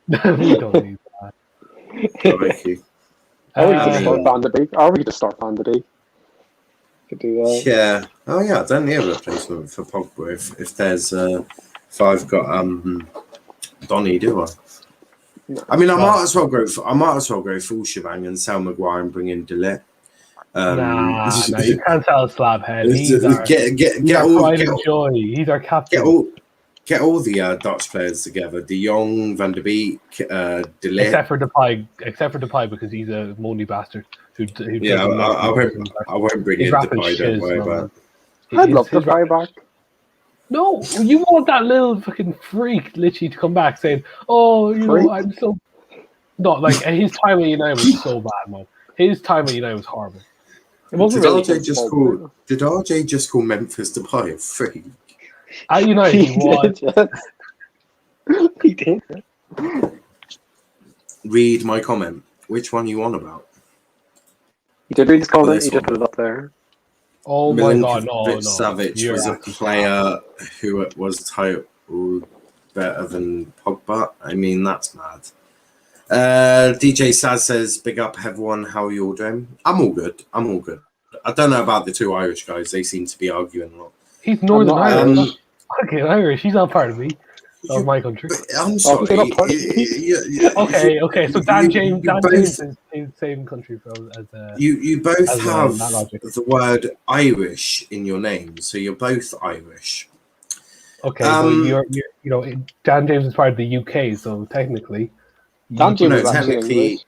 We don't need that. Or we could just start Van de Beek. Could do that. Yeah. Oh yeah, I don't need a replacement for Pogba if I've got Donny, do I? No. I mean, I might as well go full shebang and sell Maguire and bring in De Ligt. Nah, you can't tell Slabhead. He's our captain. Get all the Dutch players together. De Jong, Van de Beek, De Ligt. Except for Depay because he's a moany bastard. I won't bring in Depay. Don't worry about it. I'd love Depay back. No, you want that little fucking freak literally to come back saying, "Oh, I'm so." No, like his time at United was so bad, man. His time at United was horrible. Did RJ just call Memphis Depay a freak? At United, he was. He did. Read my comment. Which one you on about? He did read his comment. He just put it up there. Oh my God, no. Savic was a player who was titled better than Pogba. I mean, that's mad. DJ Saz says, big up everyone, how are you all doing? I'm all good. I don't know about the two Irish guys. They seem to be arguing a lot. He's Northern Irish. Okay, Irish. He's not part of me. Of my country. I'm sorry. Okay. So Dan James is the same country as you both have the word Irish in your name, so you're both Irish. Okay, well, you're Dan James is part of the UK, so technically. Technically,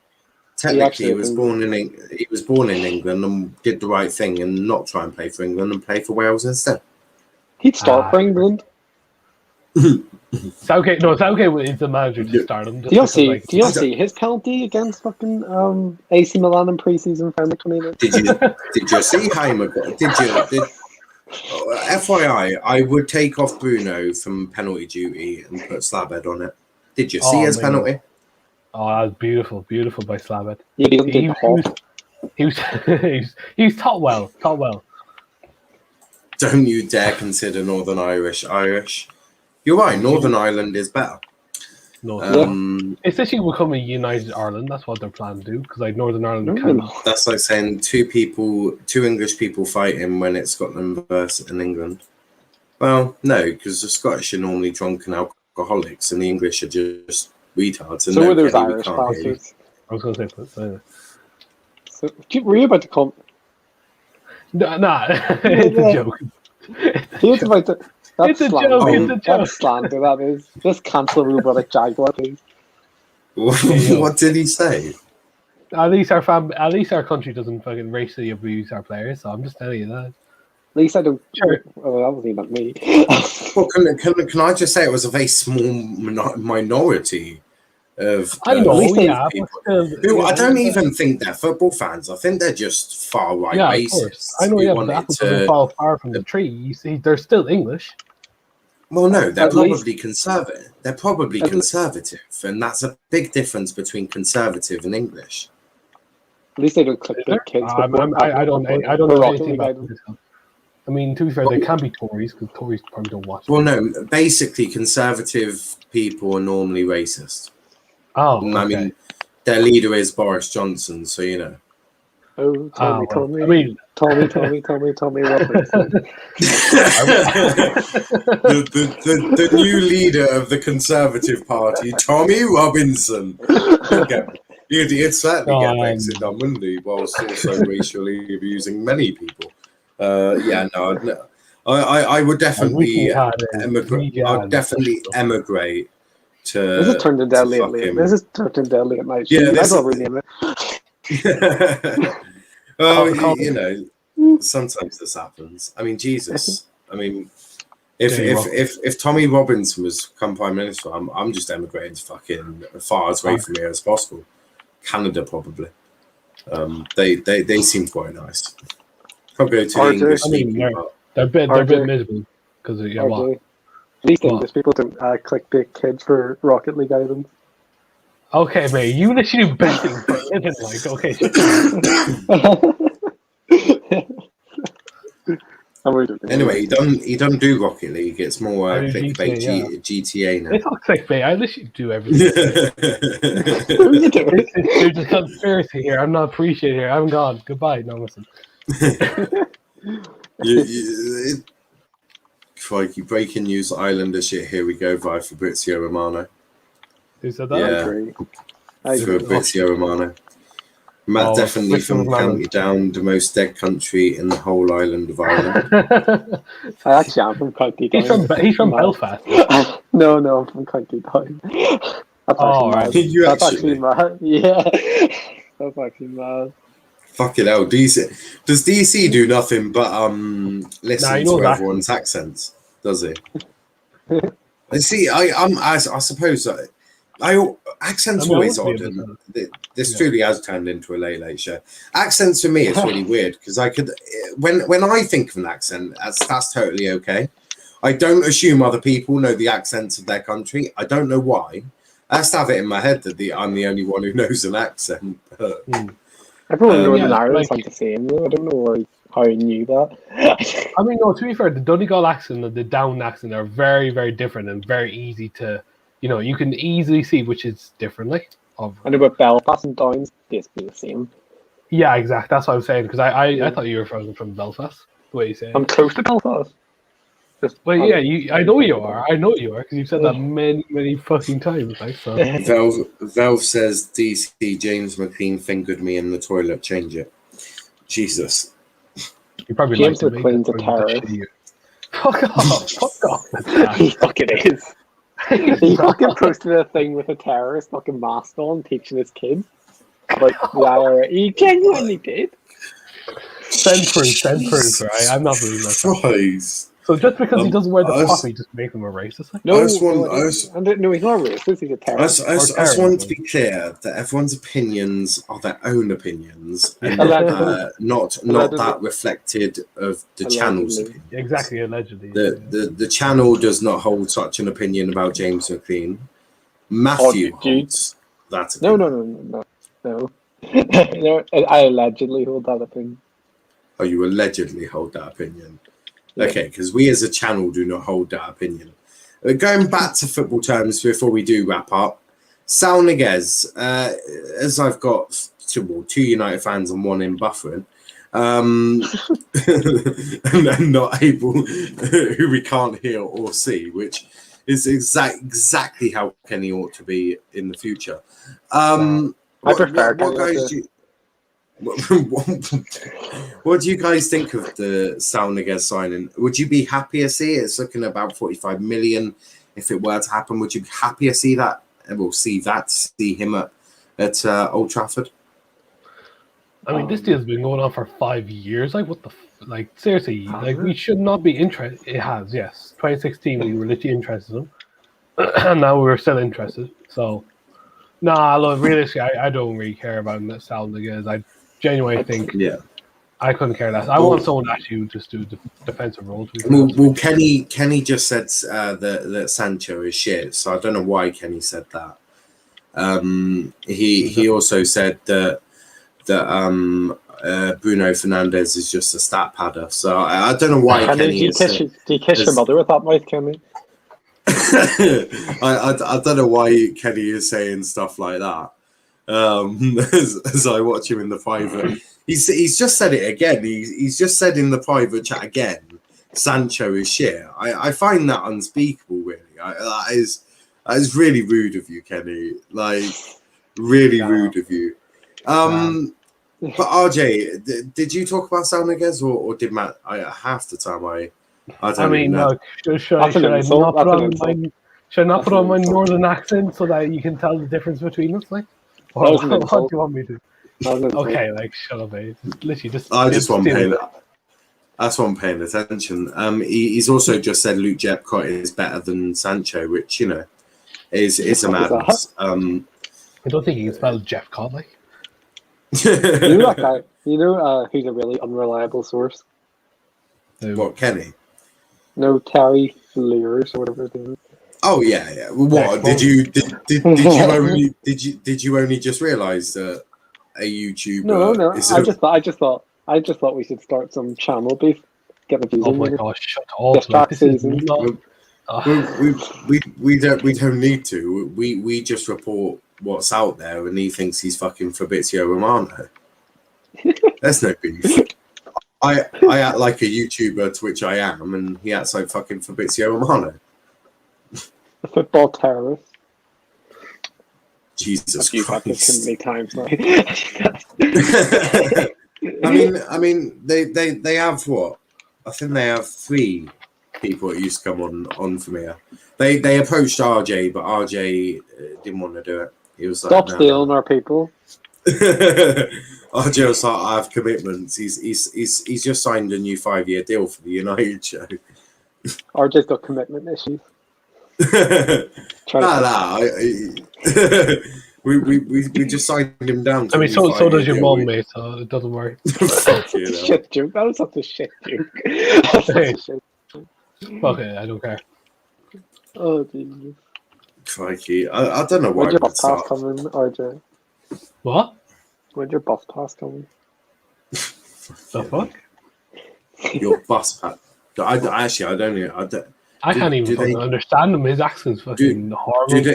he was born in England and did the right thing and not try and play for England and play for Wales instead. He'd start for England. Southgate is the manager to start him. Do you see his penalty against fucking AC Milan in pre-season friendly 29? Did you see how FYI, I would take off Bruno from penalty duty and put Slabhead on it. Did you see his penalty? Oh, that was beautiful by Slabhead. He was top well. Don't you dare consider Northern Irish. You're right, Northern Ireland is better. It's actually become a united Ireland. That's what they're planning to do, because like Northern Ireland kind of... That's like saying two English people fighting when it's Scotland versus England. Well, no, because the Scottish are normally drunken alcoholics and the English are just retards. And so were those Irish bastards. I was going to say, so were you about to come? Nah, it's a joke. It's a joke. That's slander, that is. Just cancel Robotic Jaguar, please. What did he say? At least our country doesn't fucking racially abuse our players, so I'm just telling you that. At least I don't. Sure. Well, that wasn't even me. Well, can I just say it was a very small minority I know, people but still, who I don't even think they're football fans. I think they're just far right of course. racists. I know, who but the apple wanted doesn't fall far from the tree. You see, they're still English. Well, no, they're At least- probably conservative. They're probably At conservative, and that's a big difference between conservative and English. At least they don't click their kids. I don't know anything about this. I mean, to be fair, they can be Tories because Tories probably don't watch. Well, no, basically, conservative people are normally racist. Oh, And, I okay. mean, their leader is Boris Johnson, so you know. Oh, Tommy I mean, Robinson. the new leader of the Conservative Party, Tommy Robinson. He'd certainly get Brexit done, wouldn't he? Whilst also racially abusing many people. I would definitely emigrate. I'd definitely emigrate to. This is turned into Deadly at Late. This is turned into Deadly at Night. Yeah, that's what we name it. Well, you know, sometimes this happens. I mean, Jesus. I mean, if Tommy Robinson was come Prime Minister, I'm just emigrating to fucking as far away from here as possible. Canada, probably. They seem quite nice. Probably go to the English speaking part. They're a bit miserable because of what? At least English people don't click big kids for Rocket League items. Okay, mate, you literally do betting for a living, like, okay. Anyway, he don't do Rocket League. It's more clickbait GTA now. It's not clickbait. I literally do everything. There's a conspiracy here. I'm not appreciating here. I'm gone. Goodbye. No, listen. Crikey, breaking news, Islander shit, here we go, via Fabrizio Romano. Who said that? Yeah, Fabrizio Romano. Matt definitely from County Down, the most dead country in the whole island of Ireland. I actually am from County Down. He's from Belfast. No, I'm from County Down. That's actually mad. Yeah. That's actually mad. Fucking hell, DC. Does DC do nothing but listen to everyone's accents? Does he? See, I suppose accents are always odd, and this truly has turned into a late show. Accents for me is really weird because I could, when I think of an accent, that's totally okay. I don't assume other people know the accents of their country. I don't know why. I just have it in my head that I'm the only one who knows an accent. Everyone in Northern Ireland is like the same, though. I don't know how you knew that. I mean, no, to be fair, the Donegal accent and the Down accent are very, very different and very easy to, you can easily see which is differently. I know about Belfast and Down's basically the same. Yeah, exactly. That's what I'm saying, because I thought you were from Belfast, the way you say it. I'm close to Belfast. Well, yeah, I know you are. I know you are, because you've said that many, many fucking times. Like, so. Valve says DC James McLean fingered me in the toilet. Change it. Jesus. You probably James McLean's a terrorist. Fuck off. He fucking is. He fucking posted a thing with a terrorist fucking mask on teaching his kids. Like the IRA. He genuinely did. Send proof, right? I'm not believing that. Christ. So just because he doesn't wear the poppy, just make him a racist? No, he's not racist. He's a terrorist. I just want to be clear that everyone's opinions are their own opinions, and not that reflected of the channel's opinion. Exactly, allegedly. The channel does not hold such an opinion about James McLean. Matthew holds that opinion. No. No, I allegedly hold that opinion. Oh, you allegedly hold that opinion. Okay, because we as a channel do not hold that opinion. Going back to football terms before we do wrap up, Saul Niguez, as I've got two United fans and one in Buffering, and not able, who we can't hear or see, which is exactly how Kenny ought to be in the future. I prefer what guys do. What do you guys think of the Saul Niguez signing? Would you be happier to see it? It's looking about 45 million. If it were to happen, would you be happier to see that? And we'll see him at Old Trafford. I mean, this deal's been going on for 5 years. Like, what the seriously? Like, we should not be interested. It has, yes. 2016, we were literally interested in him, and now we're still interested. So, Nah, look, realistically, I don't really care about Saul Niguez. I genuinely think I couldn't care less. I want someone to actually just do the defensive role. Well, Kenny just said that Sancho is shit, so I don't know why Kenny said that. He also said that Bruno Fernandes is just a stat padder. So I don't know why Kenny do you kiss your mother with that mouth, Kenny? I don't know why Kenny is saying stuff like that. As I watch him in the private, he's just said it again. He's just said in the private chat again, Sancho is shit. I find that unspeakable. Really, that is really rude of you, Kenny. Like, really rude of you. But RJ, did you talk about Saul Niguez or did Matt? Half the time I mean, look, should I not put on my northern accent so that you can tell the difference between us? Like, or what do you want me to? Okay, like, shut up, mate. Literally, just. I just want paying. That's why I'm paying attention. He's also just said Luke Jepcott is better than Sancho, which is a madness. I don't think he can spell Jeffcott, like. You know that guy? You know who's a really unreliable source? What, Kenny? No, Terry Fleers or whatever it is. Oh yeah. What did you only just realise that a YouTuber? No. I just thought we should start some channel beef. Get the views. Oh my gosh! Shut up! We don't need to. We just report what's out there, and he thinks he's fucking Fabrizio Romano. There's no beef. I act like a YouTuber, to which I am, and he acts like fucking Fabrizio Romano. A football terrorist. Jesus Christ! Too many times now. I mean, they have what? I think they have 3 people that used to come on from here. They approached RJ, but RJ didn't want to do it. He was like, "Stop stealing our people." RJ was like, "I have commitments." He's just signed a new 5-year deal for the United show. RJ's got commitment issues. We just signed him down. To so does your mom, mate. So don't worry. Shit joke. That was such a shit joke. Okay, I don't care. Oh Jesus. Crikey, I don't know why. When's your bus pass coming, RJ? What? When's your bus pass coming? The fuck? Your bus pass. I don't. I can't even understand him. His accent's fucking horrible. Do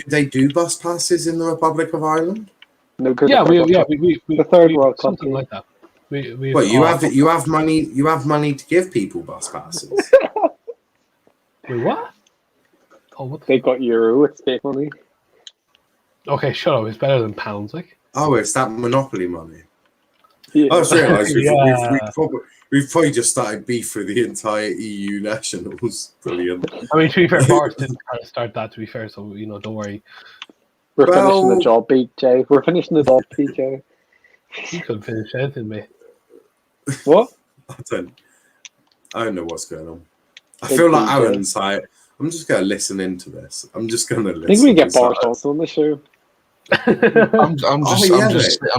they do bus passes in the Republic of Ireland? No, yeah, we the third World Cup, something like that. What you have money? You have money to give people bus passes. Wait, what? Oh, what? They got euro. It's fake money. Okay, shut up. It's better than pounds, like. Oh, it's that monopoly money. Yeah. I just realised we've probably just started beef with the entire EU nationals. Brilliant. I mean, to be fair, Boris didn't kind of start that. To be fair, so don't worry. We're finishing the job, BJ. We're finishing the job, BJ. You couldn't finish anything, mate. What? I don't know what's going on. I feel like Aaron's like, I'm just going to listen into this. I'm just going to listen. I think we get Boris also on the show. I'm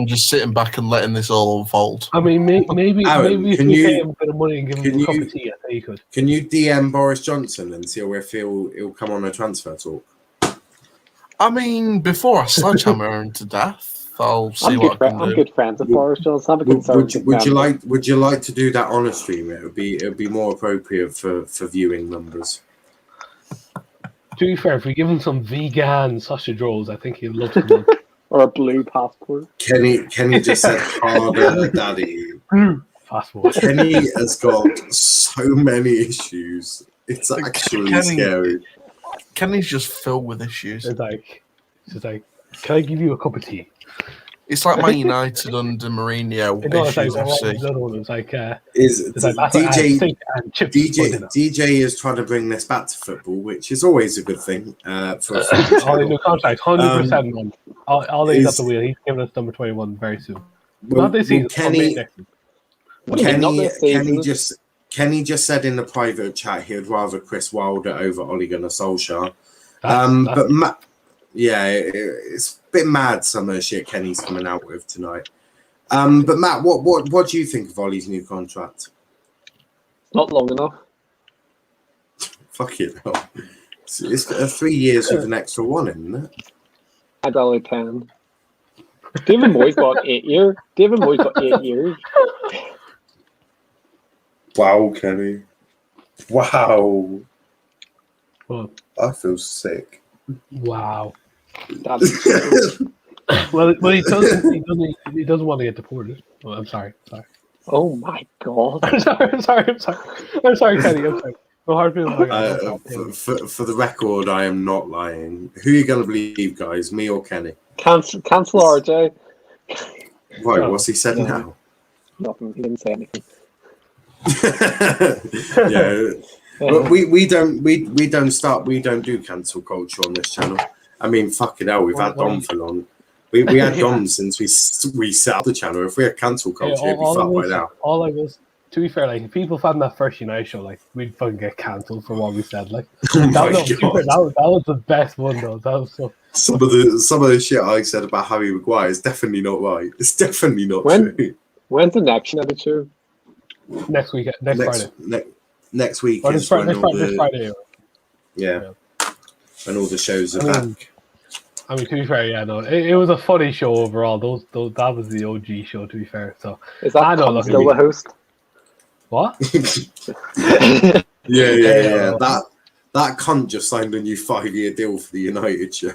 just sitting back and letting this all unfold. I mean, maybe Aaron, if you pay him a bit of money and give him a cup of tea, I think you could. Can you DM Boris Johnson and see if he'll come on a transfer talk? I mean, before I sledgehammer him to death, I'll see what I can do. I'm good friends with Boris Johnson. Would you like to do that on a stream? It would be more appropriate for viewing numbers. To be fair, if we give him some vegan sausage rolls, I think he'd love to come on. Or a blue passport. Kenny just said harder, daddy. Passport. Kenny has got so many issues. It's actually scary. Kenny's just filled with issues. It's like, can I give you a cup of tea? It's like Man United under Mourinho. DJ is trying to bring this back to football, which is always a good thing. For a new contract, 100%. Man. All these at the wheel. He's giving us number 21 very soon. Not this season. Kenny just said in the private chat he'd rather Chris Wilder over Ole Gunnar Solskjaer. Yeah, it's a bit mad some of the shit Kenny's coming out with tonight. But Matt, what do you think of Ollie's new contract? Not long enough. Fuck it. It's 3 years with an extra one, isn't it? I'd rather 10. David Moyes got 8 years. David Moyes got 8 years. Wow, Kenny. Wow. Well, I feel sick. wow. That's Well, he doesn't want to get deported. Oh, I'm sorry. oh my god. I'm sorry, Kenny. I'm sorry. No hard feelings. For the record, I am not lying. Who are you going to believe, guys? Me or Kenny? Cancel RJ. Right, No. what's he said No. now? Nothing. He didn't say anything. Yeah, but we don't do cancel culture on this channel. I mean, fucking hell, we've had Dom for long. We had Dom since we set up the channel. If we had cancel culture, it'd be fucked by now. All I was, to be fair, like if people found that first United show, like we'd fucking get cancelled for what we said. Like Oh my that was the best one though. That was so. Some of the shit I said about Harry Maguire is definitely not right. It's definitely not true. When's the next United show? Next Friday. Next week Or is when all the Friday. yeah, when all the shows are back. I mean, to be fair, yeah, no, it was a funny show overall. Those that was the OG show. To be fair, so Is that Tom still the host? what? Yeah. That cunt just signed a new 5-year deal for the United show.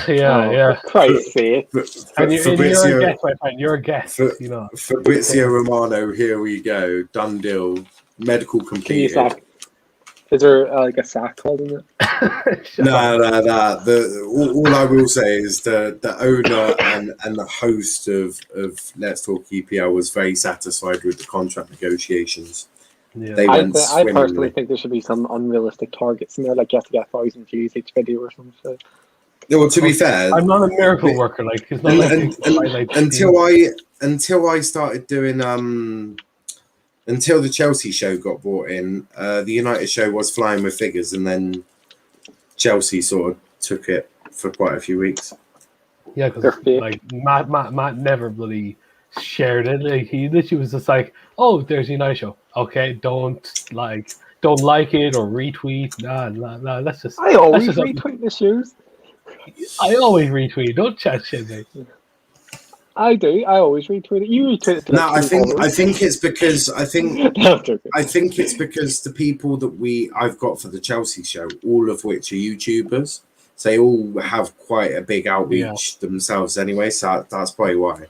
yeah. For Christ's sake. And you're a guest, my friend. You're a guest. You know. Fabrizio Romano, here we go. Done deal. Medical Can you completed. sack? Is there like a sack called in it? No. All I will say is the owner and the host of Let's Talk EPL was very satisfied with the contract negotiations. Yeah. They I went personally swimmingly. think there should be some unrealistic targets in there, like you have to get 1,000 views each video or something. Well, to be fair, I'm not a miracle worker. Like it's not like until I started doing until the Chelsea show got brought in, the United show was flying with figures, and then Chelsea sort of took it for quite a few weeks. Yeah, They're because fake. like Matt never bloody shared it. Like he literally was just like, "Oh, there's a United show. Okay, don't like it or retweet. Nah. Let's just. I always let's just retweet the shoes. I always retweet. Don't chat shit, mate. I do. I always retweet it. You retweet it. To No, like I think it's because I think No, I'm joking. it's because the people that I've got for the Chelsea show, all of which are YouTubers, so they all have quite a big outreach themselves anyway. So that's probably why.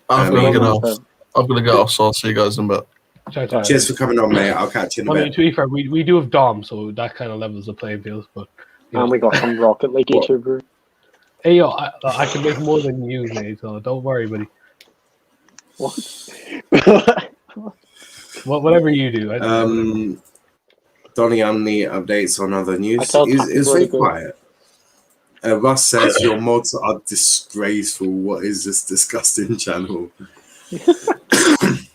I'm gonna get off, so I'll see you guys in a bit. Cheers for coming on, mate. I'll catch you in a I mean, bit. to be fair, we do have Dom, so that kind of levels the playing field. But And we got some Rocket League YouTuber. hey, yo, I can make more than you, mate. So don't worry, buddy. What? Whatever you do. Donny on the updates on other I news. felt It's really very good. quiet. Russ says your mods are disgraceful. What is this disgusting channel?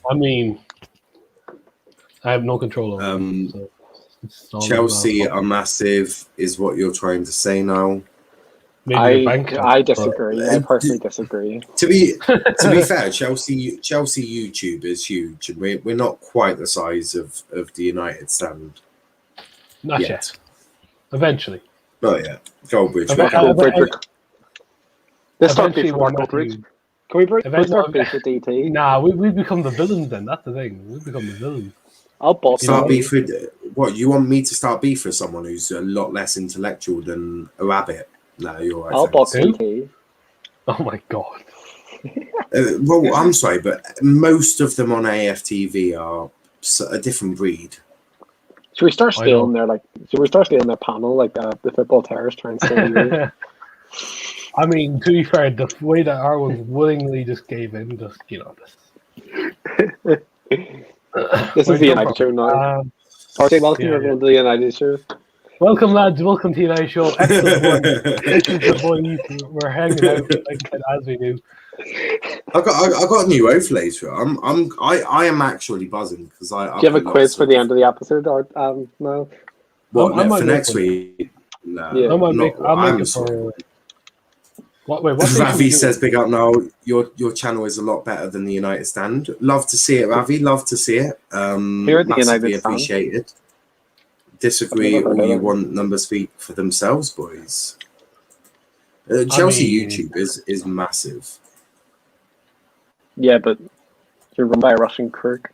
I mean, I have no control over it. So it's all Chelsea about- are massive, is what you're trying to say now. maybe your bank account, I but- disagree. I personally disagree. To be fair, Chelsea YouTube is huge, and we're not quite the size of the United stand Not yet. Eventually. Not yet. Goldbridge. Ev- Let's start Eventually, beef we're with not Goldbridge. huge. Can we start Eventually- beef with DT? Nah, we become the villains then. That's the thing. We become the villains. I'll boss Start you. beef with what? You want me to start beef with someone who's a lot less intellectual than a rabbit? No, you're right. I'll thanks. boss Who? DT. Oh my god. Well, I'm sorry, but most of them on AFTV are a different breed. Should we start I stealing their panel like the football terrorists trying to steal you? I mean, to be fair, the way that our ones willingly just gave in, just This is the United show now. RJ, welcome everyone to the United show. Welcome, lads. Welcome to the United Show. Excellent one. This is the boys. We're hanging out like, as we do. I got new overlays for it. I am actually buzzing because I. Do you have a quiz for the end of the episode or no? What I might for make next one. week? No, Yeah. I'm I'm making sorry. for. What nation Ravi you says, "Big up now. Your channel is a lot better than the United Stand. Love to see it, Ravi. Love to see it. Here at the Massively United Stand? appreciated. I've Disagree never heard all of you it. want. Numbers speak for themselves, boys. I Chelsea mean- YouTube is massive. Yeah, but you're run by a Russian crook.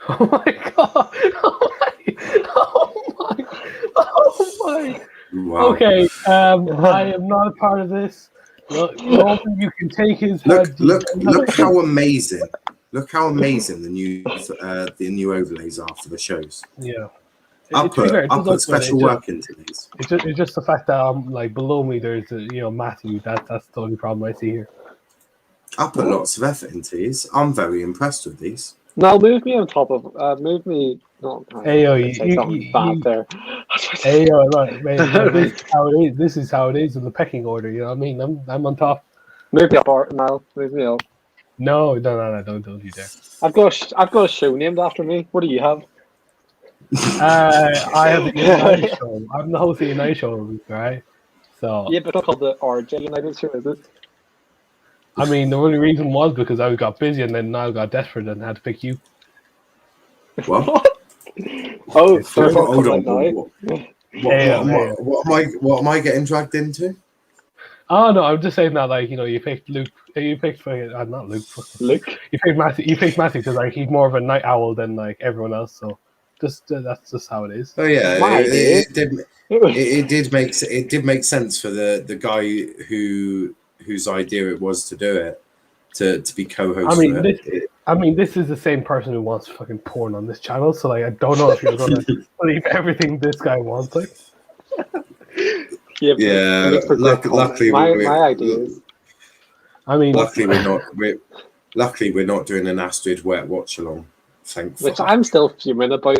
Oh my god! Oh my! Oh my! Wow. Okay, I am not a part of this. Look, you can take his head. Look how amazing! Look how amazing the new overlays are for the shows. Yeah. I'll To be fair, it put does look good. special work into these. It's just the fact that like below me there's Matthew. That's the only problem I see here. I put lots of effort into these. I'm very impressed with these. Now move me on top of move me. No, Hey, yo, say something bad there. Hey, look, man, this is how it is. This is how it is in the pecking order. You know what I mean? I'm on top. Move me up, Art. Now move me up. No, don't you dare. I've got a show named after me. What do you have? I have the United show. I'm the host of the United show, right? So Yeah, but it's called the RJ United show, is it? I mean, the only reason was because I got busy and then I got desperate and had to pick you. What? Oh, It's so true. it's Hold on. now. What am I getting dragged into? Oh no, I'm just saying that like you picked Luke. You picked not Luke. Luke. You picked Matthew. You picked Matthew because like he's more of a night owl than like everyone else. So that's just how it is. Oh yeah, My idea. it did make sense for the guy whose idea it was to do it to be co-host. I mean, this is the same person who wants fucking porn on this channel. So like, I don't know if you're gonna believe everything this guy wants. Like, Yeah, luckily my ideas. I mean, luckily we're not doing an Astrid wet watch along. Thank Which fuck. I'm still fuming about.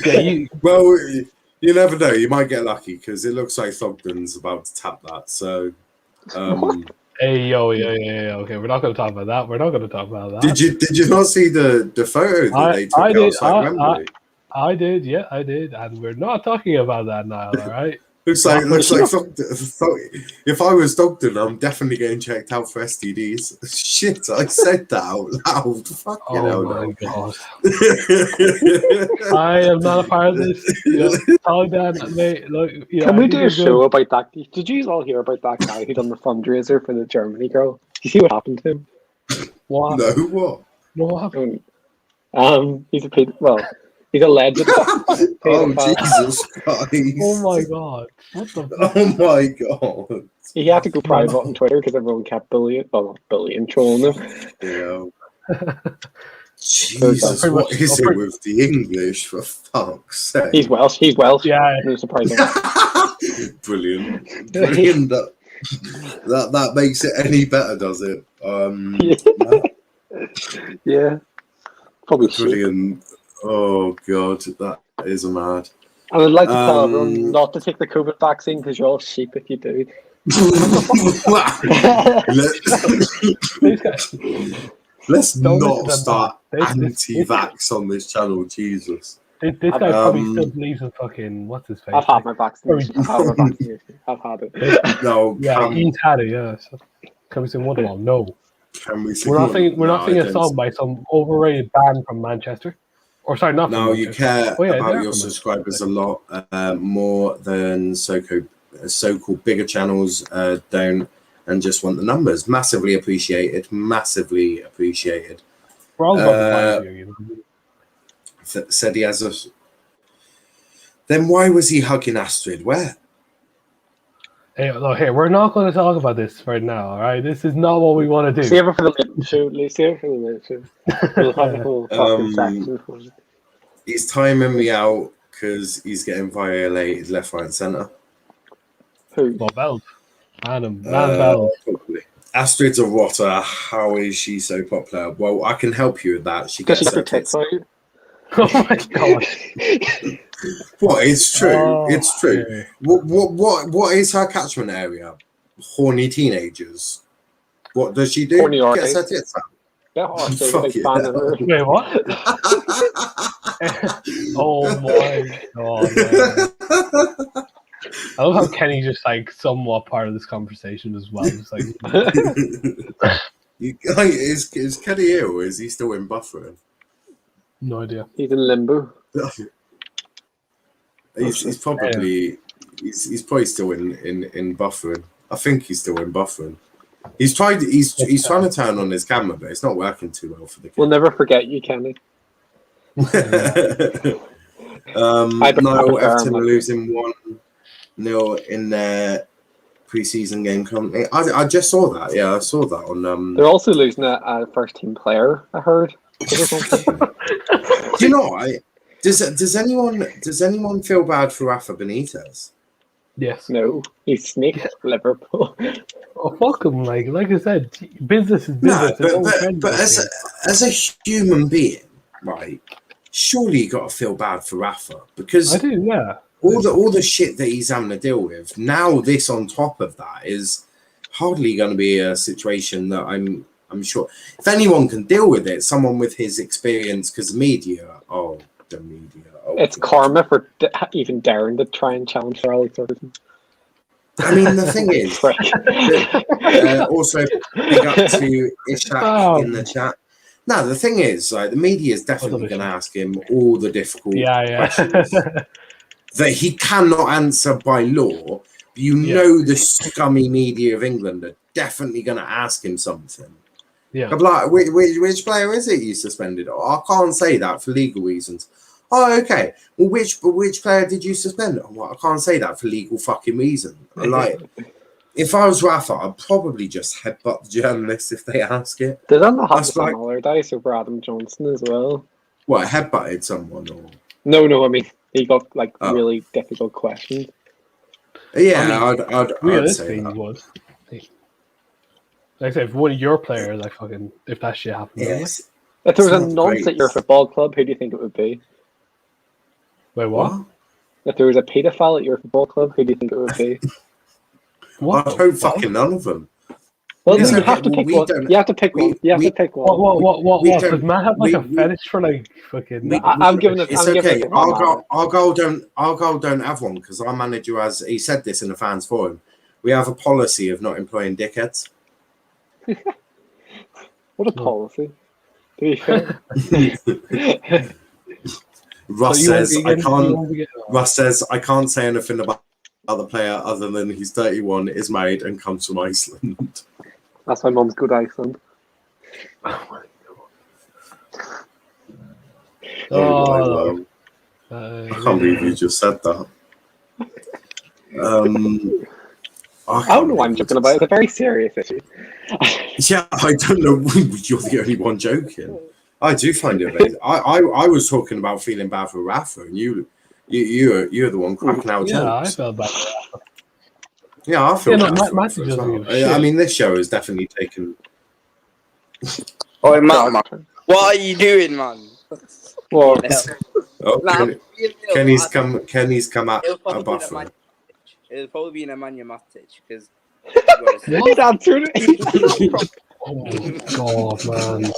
yeah, Well, you never know. You might get lucky because it looks like Thogden's about to tap that. So, Hey yo, yeah. Okay, we're not going to talk about that. We're not going to talk about that. did you not see the photo that they took outside Wembley? I did, yeah, I did, and we're not talking about that now. All right. Looks like if I was Thogden, I'm definitely getting checked out for STDs. Shit, I said that out loud. Fucking hell, my no. god. I am not a part of this. Calm down, mate. Look, Can we do a show about that? Did you all hear about that guy who done the fundraiser for the Germany girl? Did you see what happened to him? What? No, what? No, what happened? He's a legend. Oh, Jesus Christ. Oh my god. What the Oh my god. He had to go private on Twitter because everyone kept trolling him. Yeah. Jesus, what is it with the English, for fuck's sake? He's Welsh. Yeah. No surprise. Brilliant. That makes it any better, does it? Yeah. Probably Brilliant. Oh god, that is mad. And I'd like to tell everyone not to take the COVID vaccine because you're all sheep if you do. Let's Don't not listen to start them. anti-vax on this channel, Jesus. This guy probably still believes in fucking what's his face. I've had my vaccination. I've had it. No, Yeah, he's had it. Yeah. So, can we sing Wonderwall? No. Can we sing We're not singing. We're No, not singing I a don't song by some overrated band from Manchester. Or sorry, not. No, from you Manchester. care Oh, yeah, about they're your from subscribers a Manchester. lot more than so-called bigger channels don't, and just want the numbers. Massively appreciated. Massively appreciated. We're all about the fire here, you know. Said he has a. Then why was he hugging Astrid? Where? Hey, look, here, we're not going to talk about this right now, all right? This is not what we want to do. Save it for the later show. Save it for the later show. We'll have a whole fucking section for it. He's timing me out because he's getting violated left, right, and centre. Who? Well, Bell. Man, Bell. Probably. Astrid's a rotter. How is she so popular? Well, I can help you with that. She Because gets she's her a tits out. Oh my god. What? It's true. Oh, It's true. yeah. What is her catchment area? Horny teenagers. What does she do? Horny Gets artists. her tits out. Get Arsenal, Fuck big yeah. fan of her. Wait, what? Oh my god, man. I love how Kenny just like somewhat part of this conversation as well. Just like Is Kenny ill or is he still in buffering? no idea. He's in limbo. He's probably still in buffering. I think he's still in buffering. He's trying to turn on his camera, but it's not working too well for the kid. We'll never forget you, Kenny. No, Everton are losing 1-0 in their pre-season game currently. I just saw that. Yeah, I saw that on. They're also losing a first-team player, I heard. Do you know what? Does anyone feel bad for Rafa Benitez? Yes. No, he sneaked Liverpool. Oh, fuck him. Like I said, business is business. But as a human being, right? Surely you got to feel bad for Rafa because I do, yeah. All the shit that he's having to deal with now. This on top of that is hardly going to be a situation that I'm sure if anyone can deal with it, someone with his experience. Because the media. It's karma for even daring to try and challenge for Alex Ferguson. I mean, the thing is, also big up to Ishak in the chat. No, the thing is, like, the media is definitely going to ask him all the difficult questions that he cannot answer by law. You know, the scummy media of England are definitely going to ask him something. Yeah. I'm like, which player is it you suspended? Oh, I can't say that for legal reasons. Oh, okay. Well, which player did you suspend? Oh, well, I can't say that for legal fucking reason. Like, if I was Rafa, I'd probably just headbutt the journalists if they ask it. Did that not happen to like, Allardyce over Adam Johnson as well? What, headbutted someone or? No. I mean, he got like really difficult questions. Yeah, I'd say that. Would. Like I said, if one of your players, like fucking, if that shit happened, Yes. If there was a It's not nonce great. at your football club, who do you think it would be? wait, what? If there was a paedophile at your football club, who do you think it would be? What? I hope fucking none of them. Well, It's you okay. have to Well, pick we one. don't- You have to pick one. You have we- to pick one. What? We Does don't- Matt have like a we- fetish for like fucking? I'm giving it. It's I'm giving okay. it to Matt. Our goal don't have one because our manager he said this in the fans forum. We have a policy of not employing dickheads. What a policy. To be fair. Russ So you won't says be I getting- you can't. won't be getting- Russ says I can't say anything about the player other than he's 31, is married, and comes from Iceland. That's why Mum's good Iceland. I can't believe you just said that. I don't know why I'm joking about it. It's a very serious issue. Yeah, I don't know. You're the only one joking. I do find it amazing. I was talking about feeling bad for Rafa, and you're the one cracking out Yeah, I jokes. felt bad. Yeah, I feel Yeah, no, bad for Matthew Rafa as doesn't well. give a shit. I mean, this show has definitely taken. Oh, Matt, what are you doing, man? Well, Oh, Nah, Kenny's come out It'll a probably be in a buffer. It'll probably be in a Nemanja Matic because. he's answered it. Oh god, man.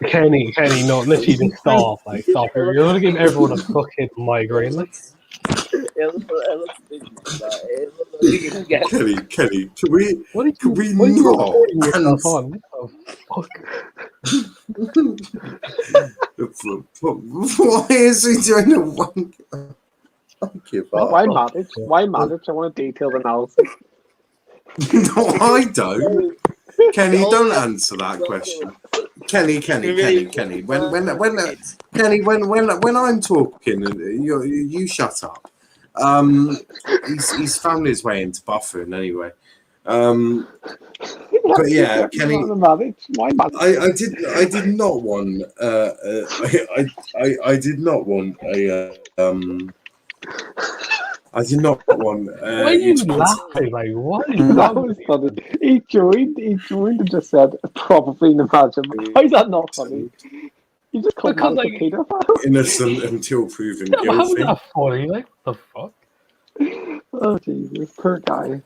Kenny, no, literally just stop. Like, stop. You're gonna give everyone a fucking migraine. Like, Kenny, can we what are you, Can we what are you not recording yourself answer- on? What the fuck? Why is he doing a wank? I give up. Why Matic? Why Matic? I want a detailed analysis. No, I don't. Kenny, don't answer that question. Kenny. When I'm talking, you shut up. He's found his way into buffering anyway. But yeah, Kenny. Matic? Why Matic? I did not want. I did not want a. I did not want. Why are you laughing? Like, what is That that? was funny. He joined and just said, probably imagine. How is that not funny? You just called Because, Matic like- a paedophile. innocent until proven Yeah, but how is guilty. that funny? Like, what the fuck? Oh, Jesus. Poor guy.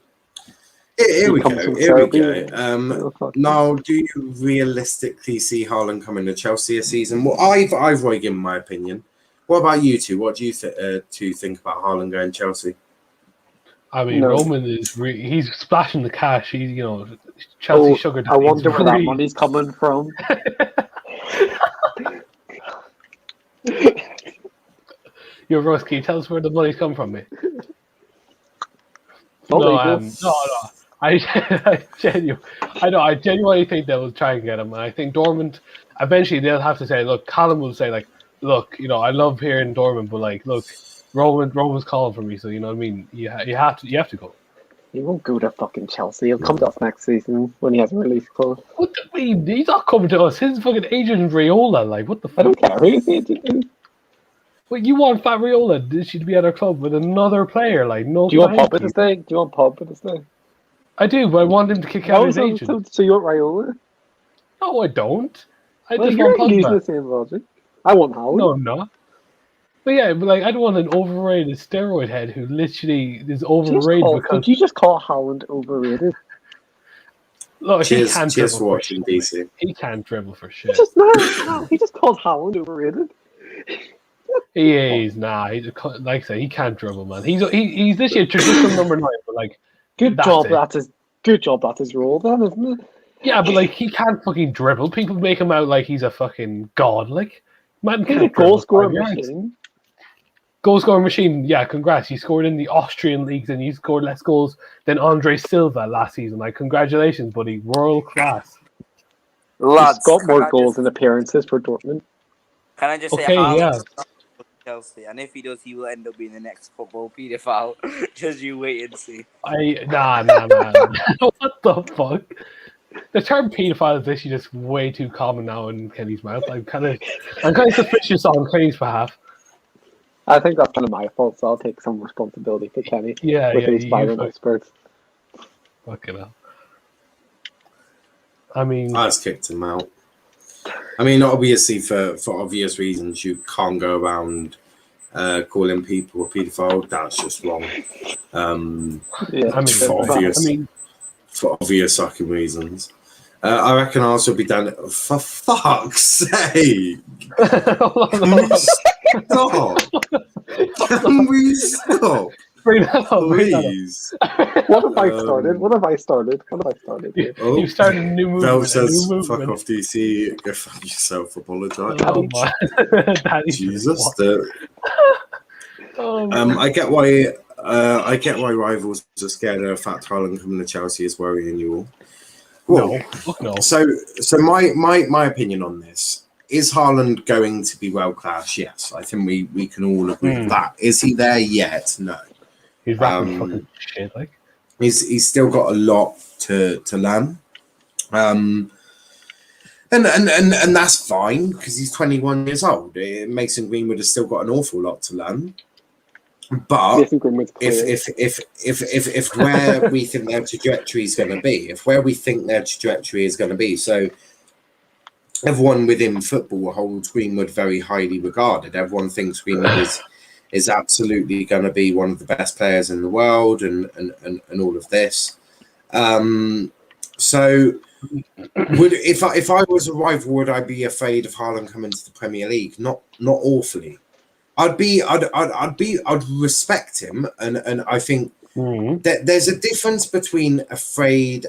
Here we comes go. from Here we Serbia. go. Now, do you realistically see Haaland coming to Chelsea a season? Well, I've already given my opinion. What about you two? What do you two think about Haaland going to Chelsea? I mean, No. Roman he's splashing the cash. He's Chelsea sugar daddy. I wonder where that money's coming from. Yo, Ross, can you tell us where the money's come from, mate? Not No, legal. no. I genuinely think they'll try and get him. And I think Dortmund, eventually they'll have to say, look, Callum will say, like, look, I love hearing Dortmund, but like, look, Roman's calling for me, so you know what I mean. You have to go. He won't go to fucking Chelsea. He'll come to us next season when he has a release clause. What do you mean? He's not coming to us. His fucking agent is Raiola. Like, what the fuck? I don't care. Who's the agent? Wait, you want Fat Raiola? She to be at our club with another player? Like, no. Do you want thank Pogba to stay? Do you want Pogba to stay? I do, but I want him to kick out his agent. So you want Raiola? No, I don't. I Well, just you're want using Pogba. the same logic. I want Haaland. No, I'm not. But yeah, but like, I don't want an overrated steroid head who literally is overrated because. Did you just call Haaland overrated? Look, Cheers, he can't cheers dribble for watching, for shit. DC. He can't dribble for shit. He just called Haaland overrated. He is He's like I say, he can't dribble, man. He's literally a traditional number 9, but like, Good job. That's his role, then, isn't it? yeah, but like, he can't fucking dribble. People make him out like he's a fucking god. Like, man, He's a goal scoring machine. Goal scoring machine. Yeah, congrats. You scored in the Austrian leagues and you scored less goals than Andre Silva last season. Like, congratulations, buddy. World class. Lads, He's got more goals and appearances for Dortmund. Can I just say, Okay, Haaland yeah. is not for Chelsea, and if he does, he will end up being the next football paedophile. Just you wait and see. Nah. What the fuck? The term paedophile is literally just way too common now in Kenny's mouth. I'm kind of suspicious on Kenny's behalf. I think that's kind of my fault, so I'll take some responsibility for Kenny. Yeah, with yeah. these Byron experts. Fucking hell. I mean, I just kicked him out. I mean, obviously, for obvious reasons, you can't go around calling people a paedophile. That's just wrong. For obvious fucking reasons. I reckon I'll also be done. For fuck's sake! Stop! Can we stop? Bring that up, Please. What have I started? You started a new movement. Vel says, fuck off, DC. Go fuck yourself. Apologise. Oh, man. Jesus. Oh, I get why rivals are scared of the fact Haaland coming to Chelsea is worrying you all. Well, no. So my opinion on this is: Haaland going to be world class? Yes, I think we can all agree with that. Is he there yet? No. He's rapping fucking shit. Like he's still got a lot to learn. And that's fine because he's 21 years old. Mason Greenwood has still got an awful lot to learn. But if where we think their trajectory is going to be, so everyone within football holds Greenwood very highly regarded. Everyone thinks Greenwood is absolutely going to be one of the best players in the world, and all of this. So, if I was a rival, would I be afraid of Haaland coming to the Premier League? Not awfully. I'd respect him, and I think that there's a difference between afraid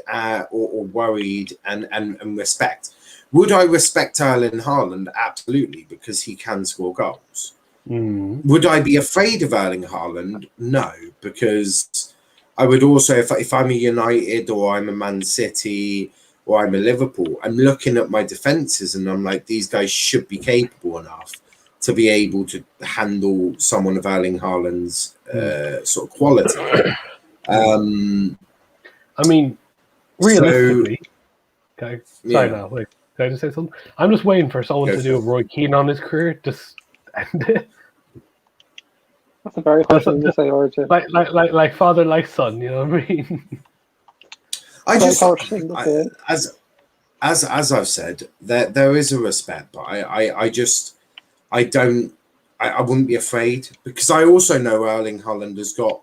or worried and respect. Would I respect Erling Haaland? Absolutely, because he can score goals. Would I be afraid of Erling Haaland? No, because I would also, if I'm a United or I'm a Man City or I'm a Liverpool, I'm looking at my defences and I'm like, these guys should be capable enough to be able to handle someone of Erling Haaland's sort of quality. I mean, realistically, okay. Sorry, now, wait. Can I just say something? I'm just waiting for someone to do a Roy Keane on his career. Just end it. That's a very hard thing to say, Origin. Like father, like son. You know what I mean? As I've said, there is a respect, but I wouldn't be afraid because I also know Erling Haaland has got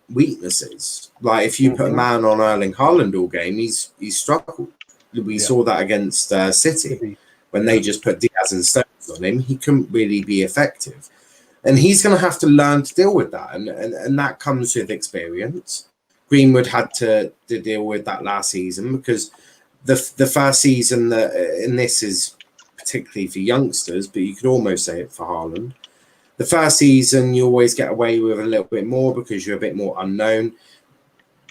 weaknesses. Like if you put a man on Erling Haaland all game, he's struggled. We saw that against City when they just put Diaz and Stones on him. He couldn't really be effective, and he's going to have to learn to deal with that, and that comes with experience. Greenwood had to deal with that last season because the first season that and this is particularly for youngsters, but you could almost say it for Haaland. The first season, you always get away with a little bit more because you're a bit more unknown.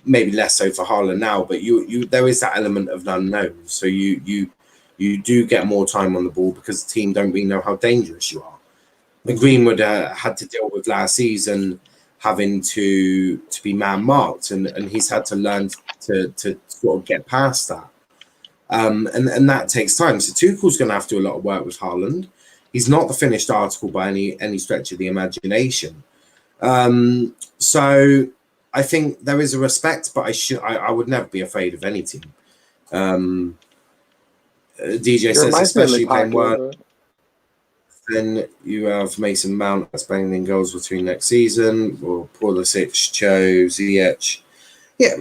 Maybe less so for Haaland now, but you there is that element of unknown. So you do get more time on the ball because the team don't really know how dangerous you are. But Greenwood had to deal with last season having to be man marked, and he's had to learn to sort of get past that. And that takes time. So Tuchel's going to have to do a lot of work with Haaland. He's not the finished article by any stretch of the imagination. So I think there is a respect, but I would never be afraid of any team. DJ says, especially playing well. Then you have Mason Mount expanding in goals between next season, or Pulisic, Cho, Ziyech. Yeah,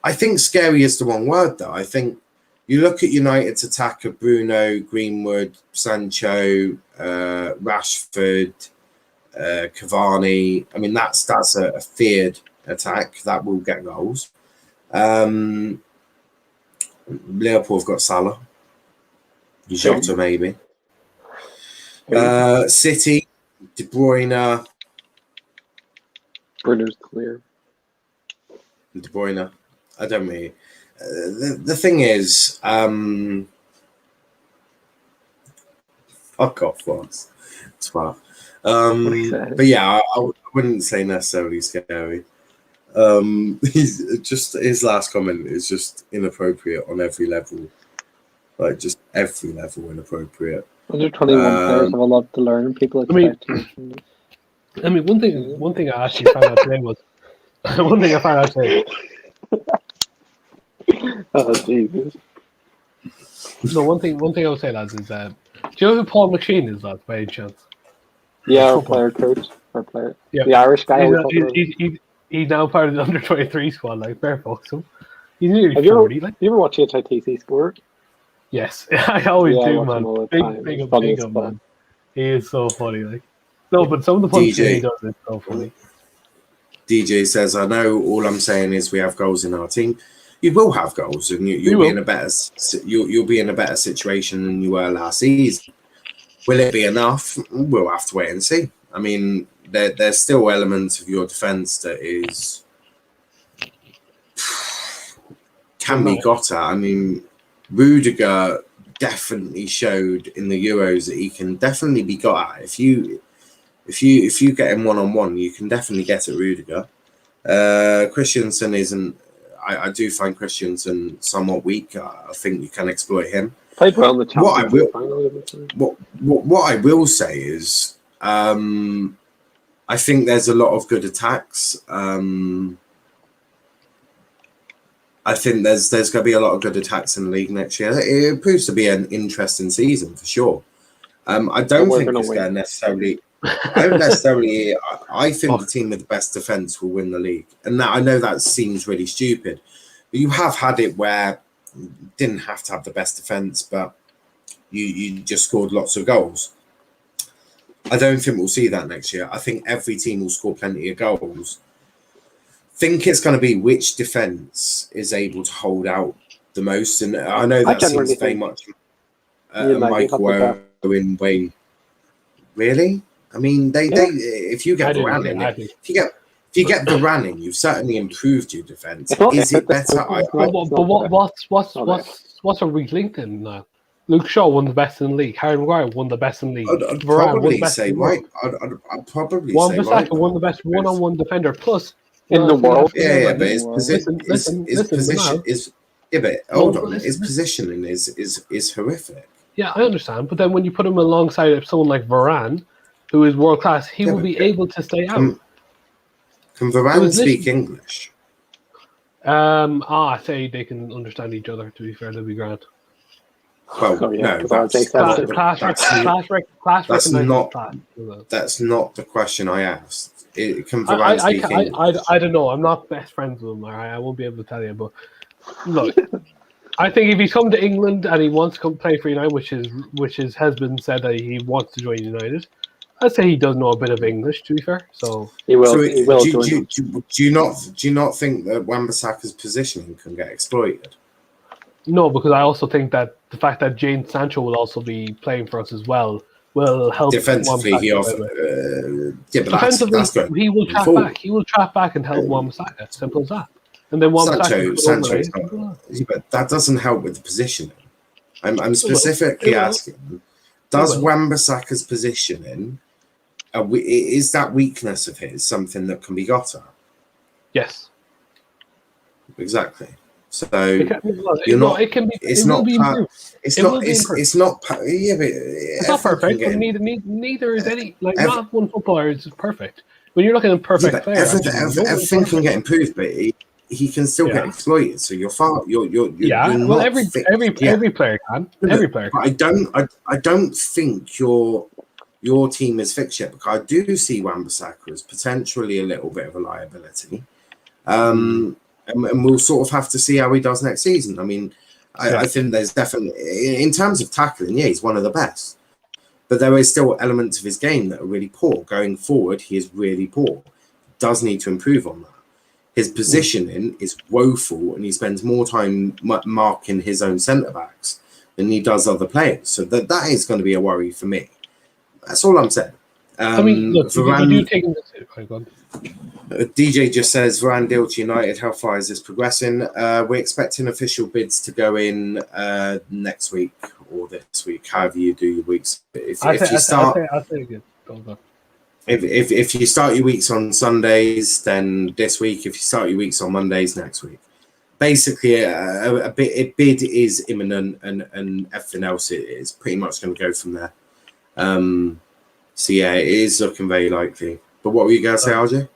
I think scary is the wrong word, though. I think you look at United's attack of Bruno, Greenwood, Sancho, Rashford, Cavani. I mean, that's a feared attack that will get goals. Liverpool have got Salah, Jota maybe. City, De Bruyne. Bruno's clear. De Bruyne. I don't really. The thing is, fuck off, Ross. Twat. But yeah, I wouldn't say necessarily scary. He's just his last comment is just inappropriate on every level, like just every level inappropriate. Under 21 players have a lot to learn. People expect. I mean, one thing I actually found out today was Oh Jesus! No, one thing I would say, lads, is do you know who Paul McSheen is, lads, by any chance? Yeah, our player coach, our player. Yeah, the Irish guy. He's now part of the under 23 squad. Like, fair fuck him. He's nearly Have 40. you ever watch HITC score? Yes, I always do, man. Big Big up, man. He is so funny, like. No, but some of the punches he does is so funny. DJ says, "I know. All I'm saying is we have goals in our team. You will have goals, and you'll be in a better you'll be in a better situation than you were last season. Will it be enough? We'll have to wait and see. I mean, there's still elements of your defence that is can be got at. I mean, Rudiger definitely showed in the Euros that he can definitely be got at. If you get him one-on-one, you can definitely get at Rudiger. Christensen isn't. I do find Christensen somewhat weak. I think you can exploit him. Played well in the Champions League final. What I will say is, I think there's a lot of good attacks. I think there's going to be a lot of good attacks in the league next year. It proves to be an interesting season for sure. I don't think it's going to necessarily. I don't necessarily. I think the team with the best defense will win the league, and that I know that seems really stupid, but you have had it where you didn't have to have the best defense, but you just scored lots of goals. I don't think we'll see that next year. I think every team will score plenty of goals. Think it's going to be which defense is able to hold out the most, and I know that seems very much Michael Owen Wayne. Really? I mean, they if you get Varane in, if you get Varane in, you've certainly improved your defense. Is it better? What's a weak link then now? Luke Shaw won the best in the league. Harry Maguire won the best in the league. I'd probably say right. I'd probably say right. Won the best one-on-one defender plus in the world. Yeah, but his position is hold on. His positioning is horrific. Yeah, I understand. But then when you put him alongside someone like Varane, who is world class, he will be able to stay out. Can Varane speak English? I say they can understand each other. To be fair, they'll be grand. Well, Oh, yeah, no, 'cause I would say that's so. not, Class that's recognizes not class. that's not the question I asked. Can I, Varane I, I, speak I, English? I don't know. I'm not best friends with him. All right? I won't be able to tell you. But look, I think if he's come to England and he wants to come play for United, which has been said that he wants to join United, I'd say he does know a bit of English. To be fair, so He will. So He will do, join do, them. do you not think that Wan-Bissaka's positioning can get exploited? no, because I also think that the fact that Jane Sancho will also be playing for us as well will help. Defensively, he Wan-Bissaka offer. quite a bit. Yeah, but Defensively, that's going he will trap forward. back. He will trap back and help Wan-Bissaka. Simple as that. And then Wan-Bissaka Sancho overlay. is not, but that doesn't help with the positioning. I'm specifically asking: does Wan-Bissaka's positioning, is that weakness of his something that can be got at? Yes. Exactly. So It can be. It's It not. will be improved. It's It not. will be improved. It's not. Yeah, but It's not perfect, but neither is any. Like, not one footballer is perfect. When you're looking at a perfect player, everything can get improved, but he can still get exploited. So you're far. You're well, not every fixed yet. every player can. Every player can. But I don't think your team is fixed yet, because I do see Wan-Bissaka as potentially a little bit of a liability. And we'll sort of have to see how he does next season. I mean, I think there's definitely, in terms of tackling, he's one of the best. But there is still elements of his game that are really poor. Going forward, he is really poor. Does need to improve on that. His positioning is woeful, and he spends more time marking his own centre-backs than he does other players. So that is going to be a worry for me. That's all I'm saying. I mean, look, Varane, you do take him to DJ just says, Varane deal to United, how far is this progressing? We're expecting official bids to go in next week or this week, however you do your weeks. If you start your weeks on Sundays, then this week. If you start your weeks on Mondays, next week. Basically, a bid is imminent, and everything else is pretty much going to go from there. So yeah, it is looking very likely. But what were you going to say, RJ?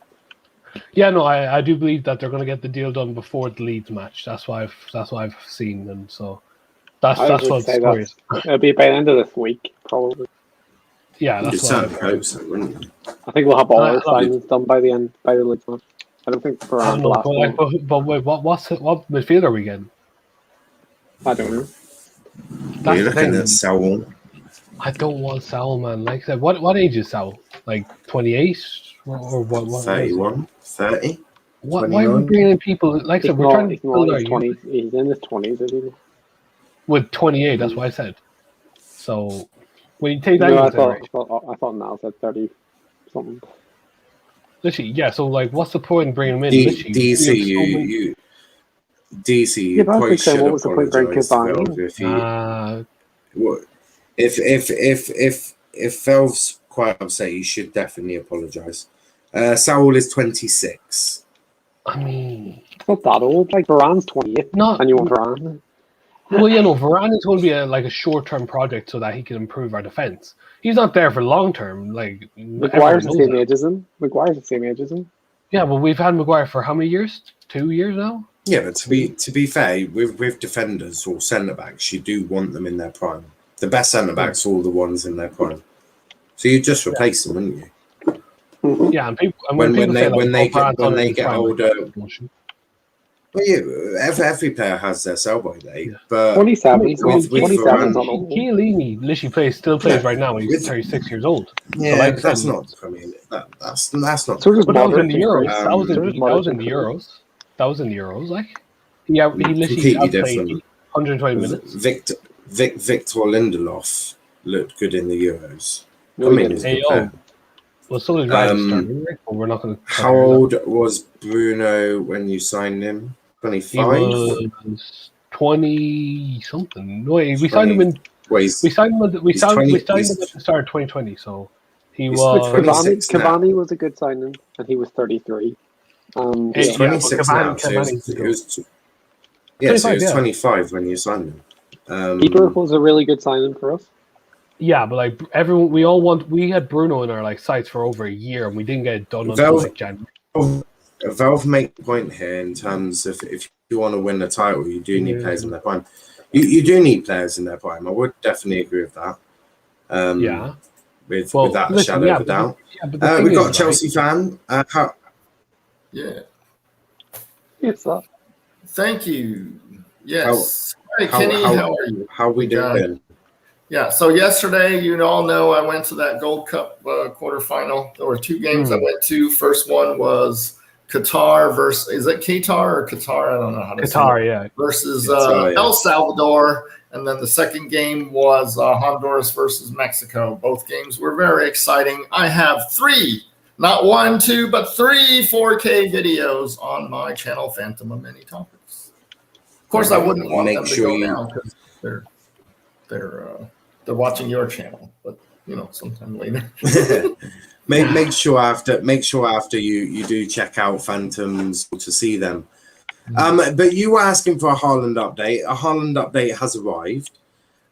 Yeah, no, I do believe that they're going to get the deal done before the Leeds match. That's what I've seen, and so that's what the story is. It'll be by the end of this week, probably. Yeah, that's what certainly hope so, wouldn't you? I think we'll have all our signings done by the Leeds match. I don't think for the last one. But wait, what midfield are we getting? I don't know. Are you looking at Saul? I don't want Saul, man. Like I said, what age is Saul? Like 28 or what? 31, 30. Why are we bringing in people? Like I said, we're trying to build our 20s. He's in his 20s, isn't he? With 28, that's what I said. So when you take that, I thought now said 30 something. Literally, yeah. So like, what's the point in bringing him in? DC, yeah, but I was saying, what was the point bringing Cavani? If Fel's quite upset, you should definitely apologise. Saul is 26. I mean, it's not that old. Like Varane's 28. And you want Varane? Well, Varane is going to be a short-term project so that he can improve our defence. He's not there for long-term. Like Maguire's the same age as him. Yeah, but we've had Maguire for how many years? 2 years now. Yeah, but to be fair, with defenders or centre backs, you do want them in their prime. The best centre backs are all the ones in their prime. So you just replace them, wouldn't you? Yeah, and when they get older. Well, yeah, every player has their sell-by date, but 27. Chiellini literally still plays right now. He's 36 years old. Yeah, so like that's not. I mean, that's not. So but that was in the Euros. That was in the Euros. That was in the Euros. Like, he literally different. 120 minutes. Victor Lindelof looked good in the Euros. Well, so did Ryan but we're not going to. How old was Bruno when you signed him? 25. He was 20 something. No, we signed him in. We signed him at the start of 2020. So he was. Cavani was a good signing, and he was 33. He's 26 now. So he was 25 when you signed him. Keeper was a really good signing for us. Yeah, but like everyone, we had Bruno in our sights for over a year, and we didn't get it done until January. Valve make a point here in terms of if you want to win the title, you do need players in their prime. You do need players in their prime. I would definitely agree with that. Without a shadow of a doubt. We've got a Chelsea fan. Yeah. It's that. Thank you. Yes. Hey, how, Kenny, how, how are you? How we doing? Yeah, so yesterday, you all know I went to that Gold Cup quarterfinal. There were 2 games I went to. First one was Qatar versus, is it Qatar or Qatar? I don't know how to say it. Qatar, yeah. Versus Qatar, yeah. El Salvador. And then the second game was Honduras versus Mexico. Both games were very exciting. I have 3, not 1, 2, but 3 4K videos on my channel, Phantom of Many Topics. Of course, I wouldn't want them to go down because they're watching your channel, but sometime later. make sure after you do check out Phantoms to see them. But you were asking for a Haaland update. A Haaland update has arrived.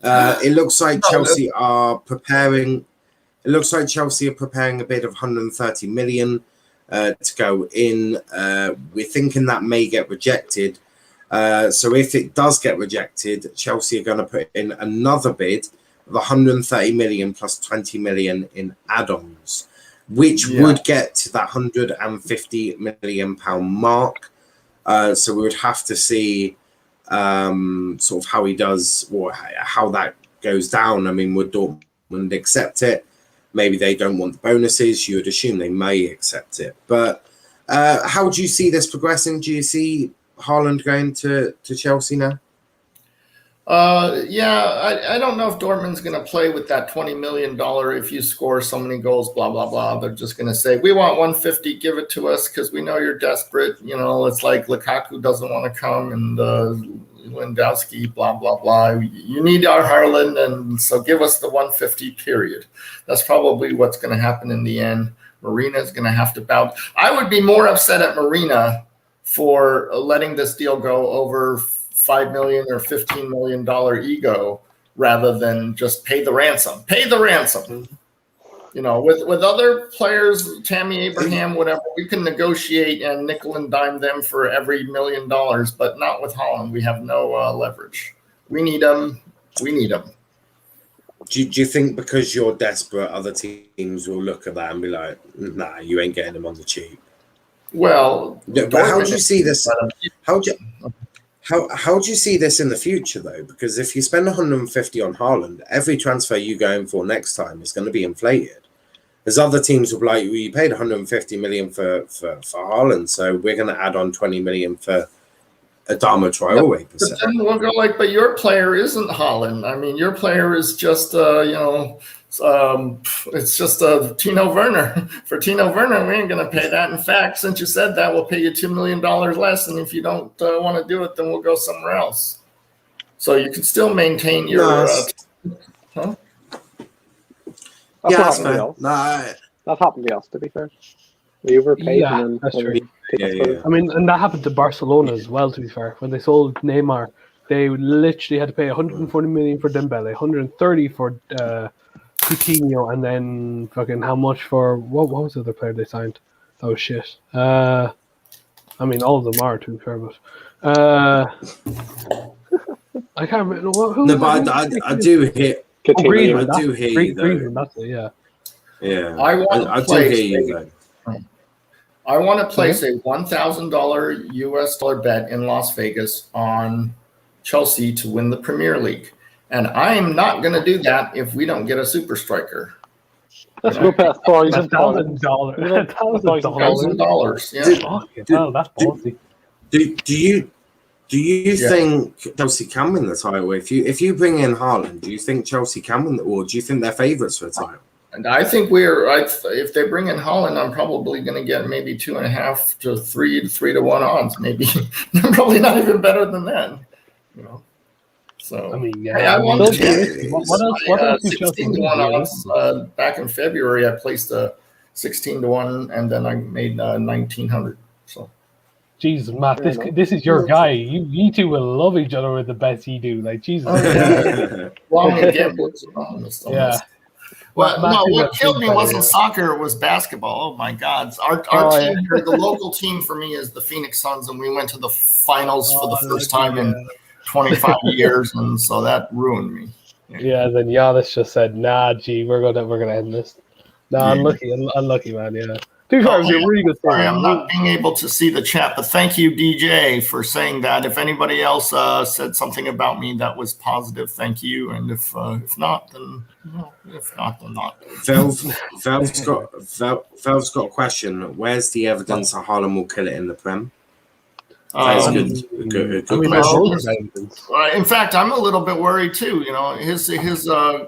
It looks like Chelsea are preparing. It looks like Chelsea are preparing a bid of 130 million to go in. We're thinking that may get rejected. So if it does get rejected, Chelsea are going to put in another bid of 130 million plus 20 million in add-ons, which would get to that 150 million pound mark. So we would have to see sort of how he does or how that goes down. I mean, would Dortmund accept it? Maybe they don't want the bonuses. You would assume they may accept it. But how do you see this progressing? Do you see Haaland going to Chelsea now? I don't know if Dortmund's going to play with that $20 million if you score so many goals, blah, blah, blah. They're just going to say, we want 150, give it to us because we know you're desperate. It's like Lukaku doesn't want to come and Lewandowski, blah, blah, blah. You need our Haaland, and so give us the 150, period. That's probably what's going to happen in the end. Marina is going to have to bow. I would be more upset at Marina for letting this deal go over $5 million or $15 million ego rather than just pay the ransom. Pay the ransom. With other players, Tammy Abraham, whatever, we can negotiate and nickel and dime them for every $1 million, but not with Haaland. We have no leverage. We need them. We need them. Do you think because you're desperate, other teams will look at that and be like, nah, you ain't getting them on the cheap? Well, but how do you see this? How do you see this in the future, though? Because if you spend 150 on Haaland, every transfer you go in for next time is going to be inflated. There's other teams who will be like, well, you paid 150 million for Haaland, so we're going to add on 20 million for Adama Traore. But then we'll go like, but your player isn't Haaland. I mean, your player is just, it's just Tino Werner. For Tino Werner, we ain't going to pay that. In fact, since you said that, we'll pay you $2 million less. And if you don't want to do it, then we'll go somewhere else. So you can still maintain your. That happened to us, to be fair. We overpaid. Yeah, that's true. I mean, and that happened to Barcelona as well, to be fair. When they sold Neymar, they literally had to pay 140 million for Dembele, 130 for Coutinho, and then fucking how much for what was the other player they signed? That was shit. I mean, all of them are, to be fair, but I can't remember. No, but I do hear. Griezmann, I do hear you, though. Griezmann, that's it, yeah. Yeah, I do hear you, though. I want to place a $1,000 US bet in Las Vegas on Chelsea to win the Premier League. And I am not going to do that if we don't get a super striker. Let's go past $1,000. $1,000. Yeah. That's ballsy. Do you think Chelsea can win the title? If you bring in Haaland, do you think Chelsea can win, or do you think they're favourites for the title? And I think if they bring in Haaland, I'm probably going to get maybe 2.5 to 3 to 1 odds. Maybe probably not even better than that. So I mean, I want what else 16 to 1 odds. Back in February, I placed a 16 to 1, and then I made 1,900. So. Jesus, Matt, this is your guy. You two will love each other with the bets you do. Like Jesus. Long and gambles. Yeah. Well, no, what killed me wasn't soccer; it was basketball. Oh my God! Our team here, the local team for me, is the Phoenix Suns, and we went to the finals for the first time in 25 years, and so that ruined me. Yeah, then Giannis just said, "Nah, G, we're gonna end this." Nah, unlucky, man. Yeah. To be fair, it was a really good story. Sorry, I'm not being able to see the chat, but thank you, DJ, for saying that. If anybody else said something about me that was positive, thank you. And if not, then not. Valve's got a question. Where's the evidence that Haaland will kill it in the Prem? That's good question. In fact, I'm a little bit worried too. You know, his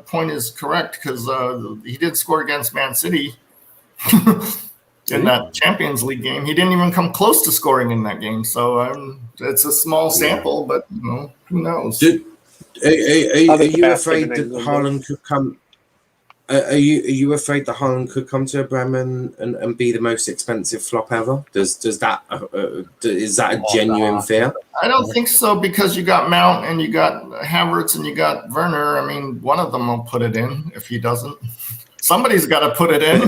point is correct because he did score against Man City in that Champions League game. He didn't even come close to scoring in that game. So it's a small sample, but you know, who knows? Are you afraid that Haaland could come? Are you afraid that Haaland could come to Bremen and be the most expensive flop ever? Is that a genuine fear? I don't think so because you got Mount and you got Havertz and you got Werner. I mean, one of them will put it in if he doesn't. Somebody's got to put it in.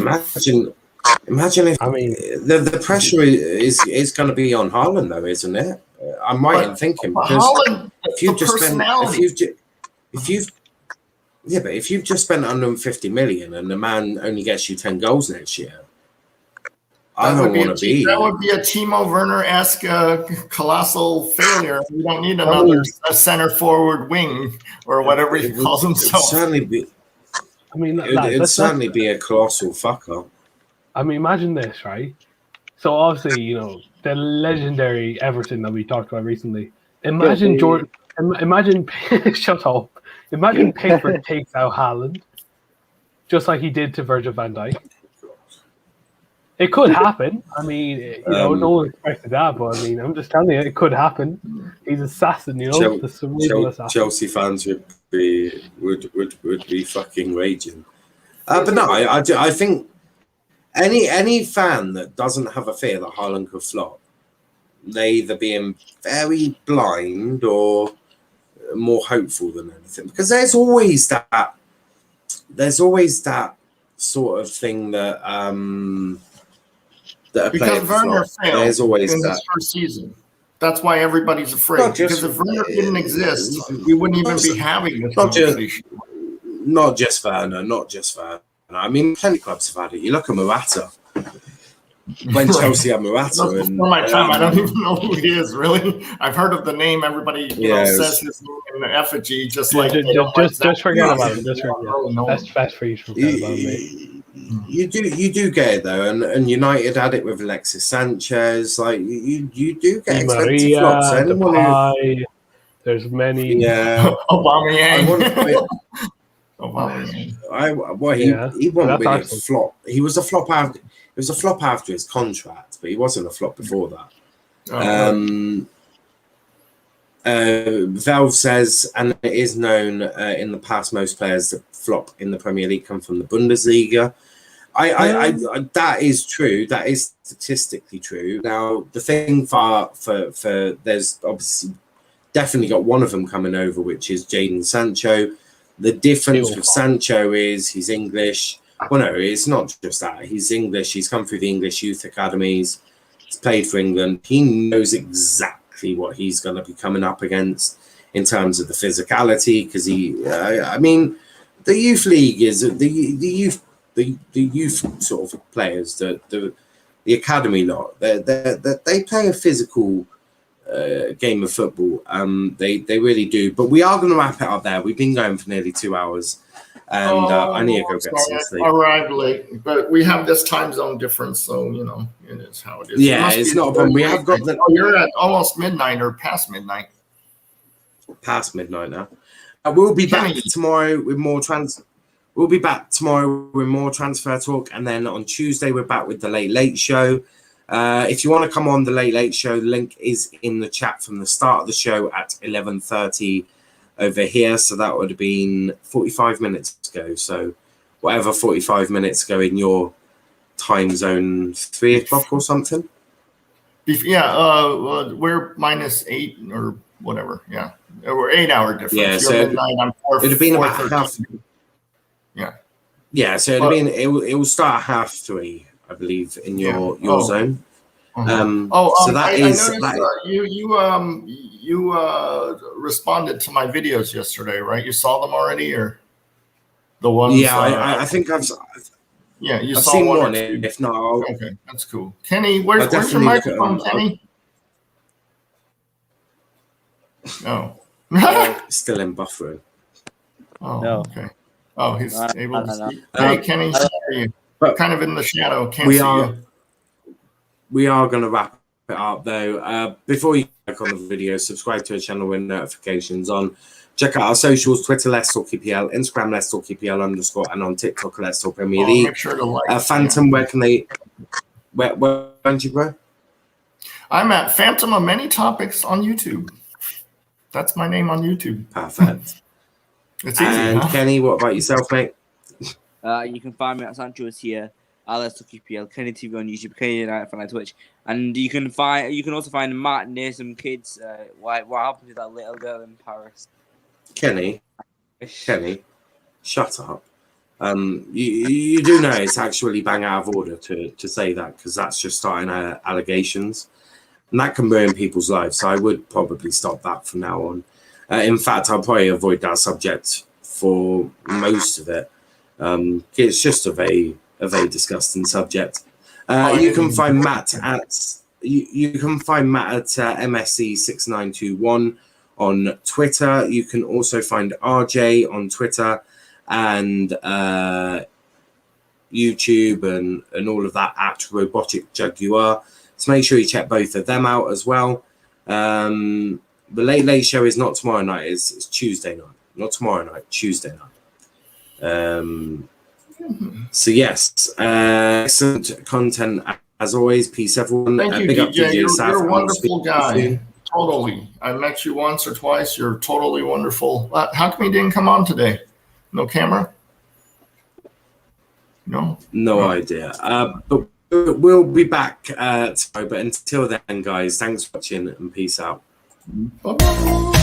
Imagine if the pressure is going to be on Haaland though, isn't it? I'm right in thinking because Haaland, if you've just spent 150 million and the man only gets you 10 goals next year, I don't want to be. That would be a Timo Werner-esque colossal failure. You don't need another center forward wing or whatever he calls himself. It'd certainly be a colossal fuck up. I mean, imagine this, right? So obviously, you know, the legendary Everton that we talked about recently. Imagine Jordan. Imagine shut up. Imagine Pickford takes out Haaland, just like he did to Virgil van Dijk. It could happen. I mean, you know, no one expected that, but I mean, I'm just telling you, it could happen. He's assassin, you know, the cerebral assassin. Chelsea fans would be fucking raging. But no, I think any fan that doesn't have a fear that Haaland could flop, they either being very blind or more hopeful than anything, because there's always that sort of thing that because Werner failed there's always in his first season. That's why everybody's afraid. Because if Werner didn't exist, we wouldn't even be having this conversation. Not just Werner. I mean, plenty of clubs have had it. You look at Morata. When Chelsea had Morata, before my time, I don't even know who he is. Really, I've heard of the name. Everybody says his name in the effigy, just forget about him. That's fast for you to forget about me. You do get it though, and United had it with Alexis Sanchez. Like you do get expensive flops. There's many. Yeah, Aubameyang. He wasn't really a flop. He was a flop after. It was a flop after his contract, but he wasn't a flop before that. Valve says, and it is known in the past, most players that flop in the Premier League come from the Bundesliga. I that is true. That is statistically true. Now, the thing for there's obviously definitely got one of them coming over, which is Jadon Sancho. The difference with Sancho is he's English. Well, no, it's not just that. He's English. He's come through the English youth academies. He's played for England. He knows exactly what he's going to be coming up against in terms of the physicality. Because I mean, the youth league is the youth sort of players. The academy lot. They play a physical game of football. They really do. But we are going to wrap it up there. We've been going for nearly 2 hours. And I need to go get some sleep. Arrived late, but we have this time zone difference, so you know it is how it is. Yeah, it's not a problem. We have got the. You're at almost midnight or past midnight. Past midnight now. We'll be back tomorrow with more We'll be back tomorrow with more transfer talk, and then on Tuesday we're back with the Late Show. If you want to come on the Late Show, the link is in the chat from the start of the show at 11:30. Over here, so that would have been 45 minutes ago. So whatever 45 minutes ago in your time zone, 3 o'clock or something. Yeah, we're -8 or whatever. Yeah, we're 8 hour difference. Yeah, so it'd have been about half. Yeah, so it'd have been. It will start at 3:30, I believe, in your zone. So that I is noticed you responded to my videos yesterday, right? You saw them already, or the ones? Yeah, I think I've you I've saw seen one or one. two. If not, I'll Okay, that's cool. Kenny, where's your definitely look at microphone, them. Kenny? No. Still in buffering. Oh, No. okay. Oh, he's No, able to no. speak. Hey, Kenny, how are you? But Kind of in the shadow. Can't we see are you. we are going to wrap it up though. Before you click on the video, subscribe to our channel with notifications on. Check out our socials: Twitter Let's Talk EPL, Instagram Let's Talk EPL _ and on TikTok Let's Talk Premier League. Make sure to like. Phantom, where can they? Where don't you go? I'm at Phantom of Many Topics on YouTube. That's my name on YouTube. Perfect. It's easy, And huh? Kenny, what about yourself, mate? You can find me at Sancho's here. Let's Talk EPL, Kenny TV on YouTube, Kenny United fan on Twitch, and you can also find Matt near some kids. What happened to that little girl in Paris? Kenny, shut up. You do know it's actually bang out of order to say that, because that's just starting allegations, and that can ruin people's lives. So I would probably stop that from now on. In fact, I'll probably avoid that subject for most of it. It's just a very disgusting subject. You can find Matt at MSC6921 on Twitter. You can also find RJ on Twitter and YouTube and all of that at Robotic Jaguar. So make sure you check both of them out as well. The Late Show is not tomorrow night. It's Tuesday night. Not tomorrow night, Tuesday night. So yes, excellent content as always. Peace, everyone. Thank you, Big up DJ. DJ Saf. You're a I'll wonderful speak to you guy. soon. Totally. I met you once or twice. You're totally wonderful. How come you didn't come on today? No camera? No? No idea. But we'll be back tomorrow. But until then, guys, thanks for watching and peace out. Bye-bye.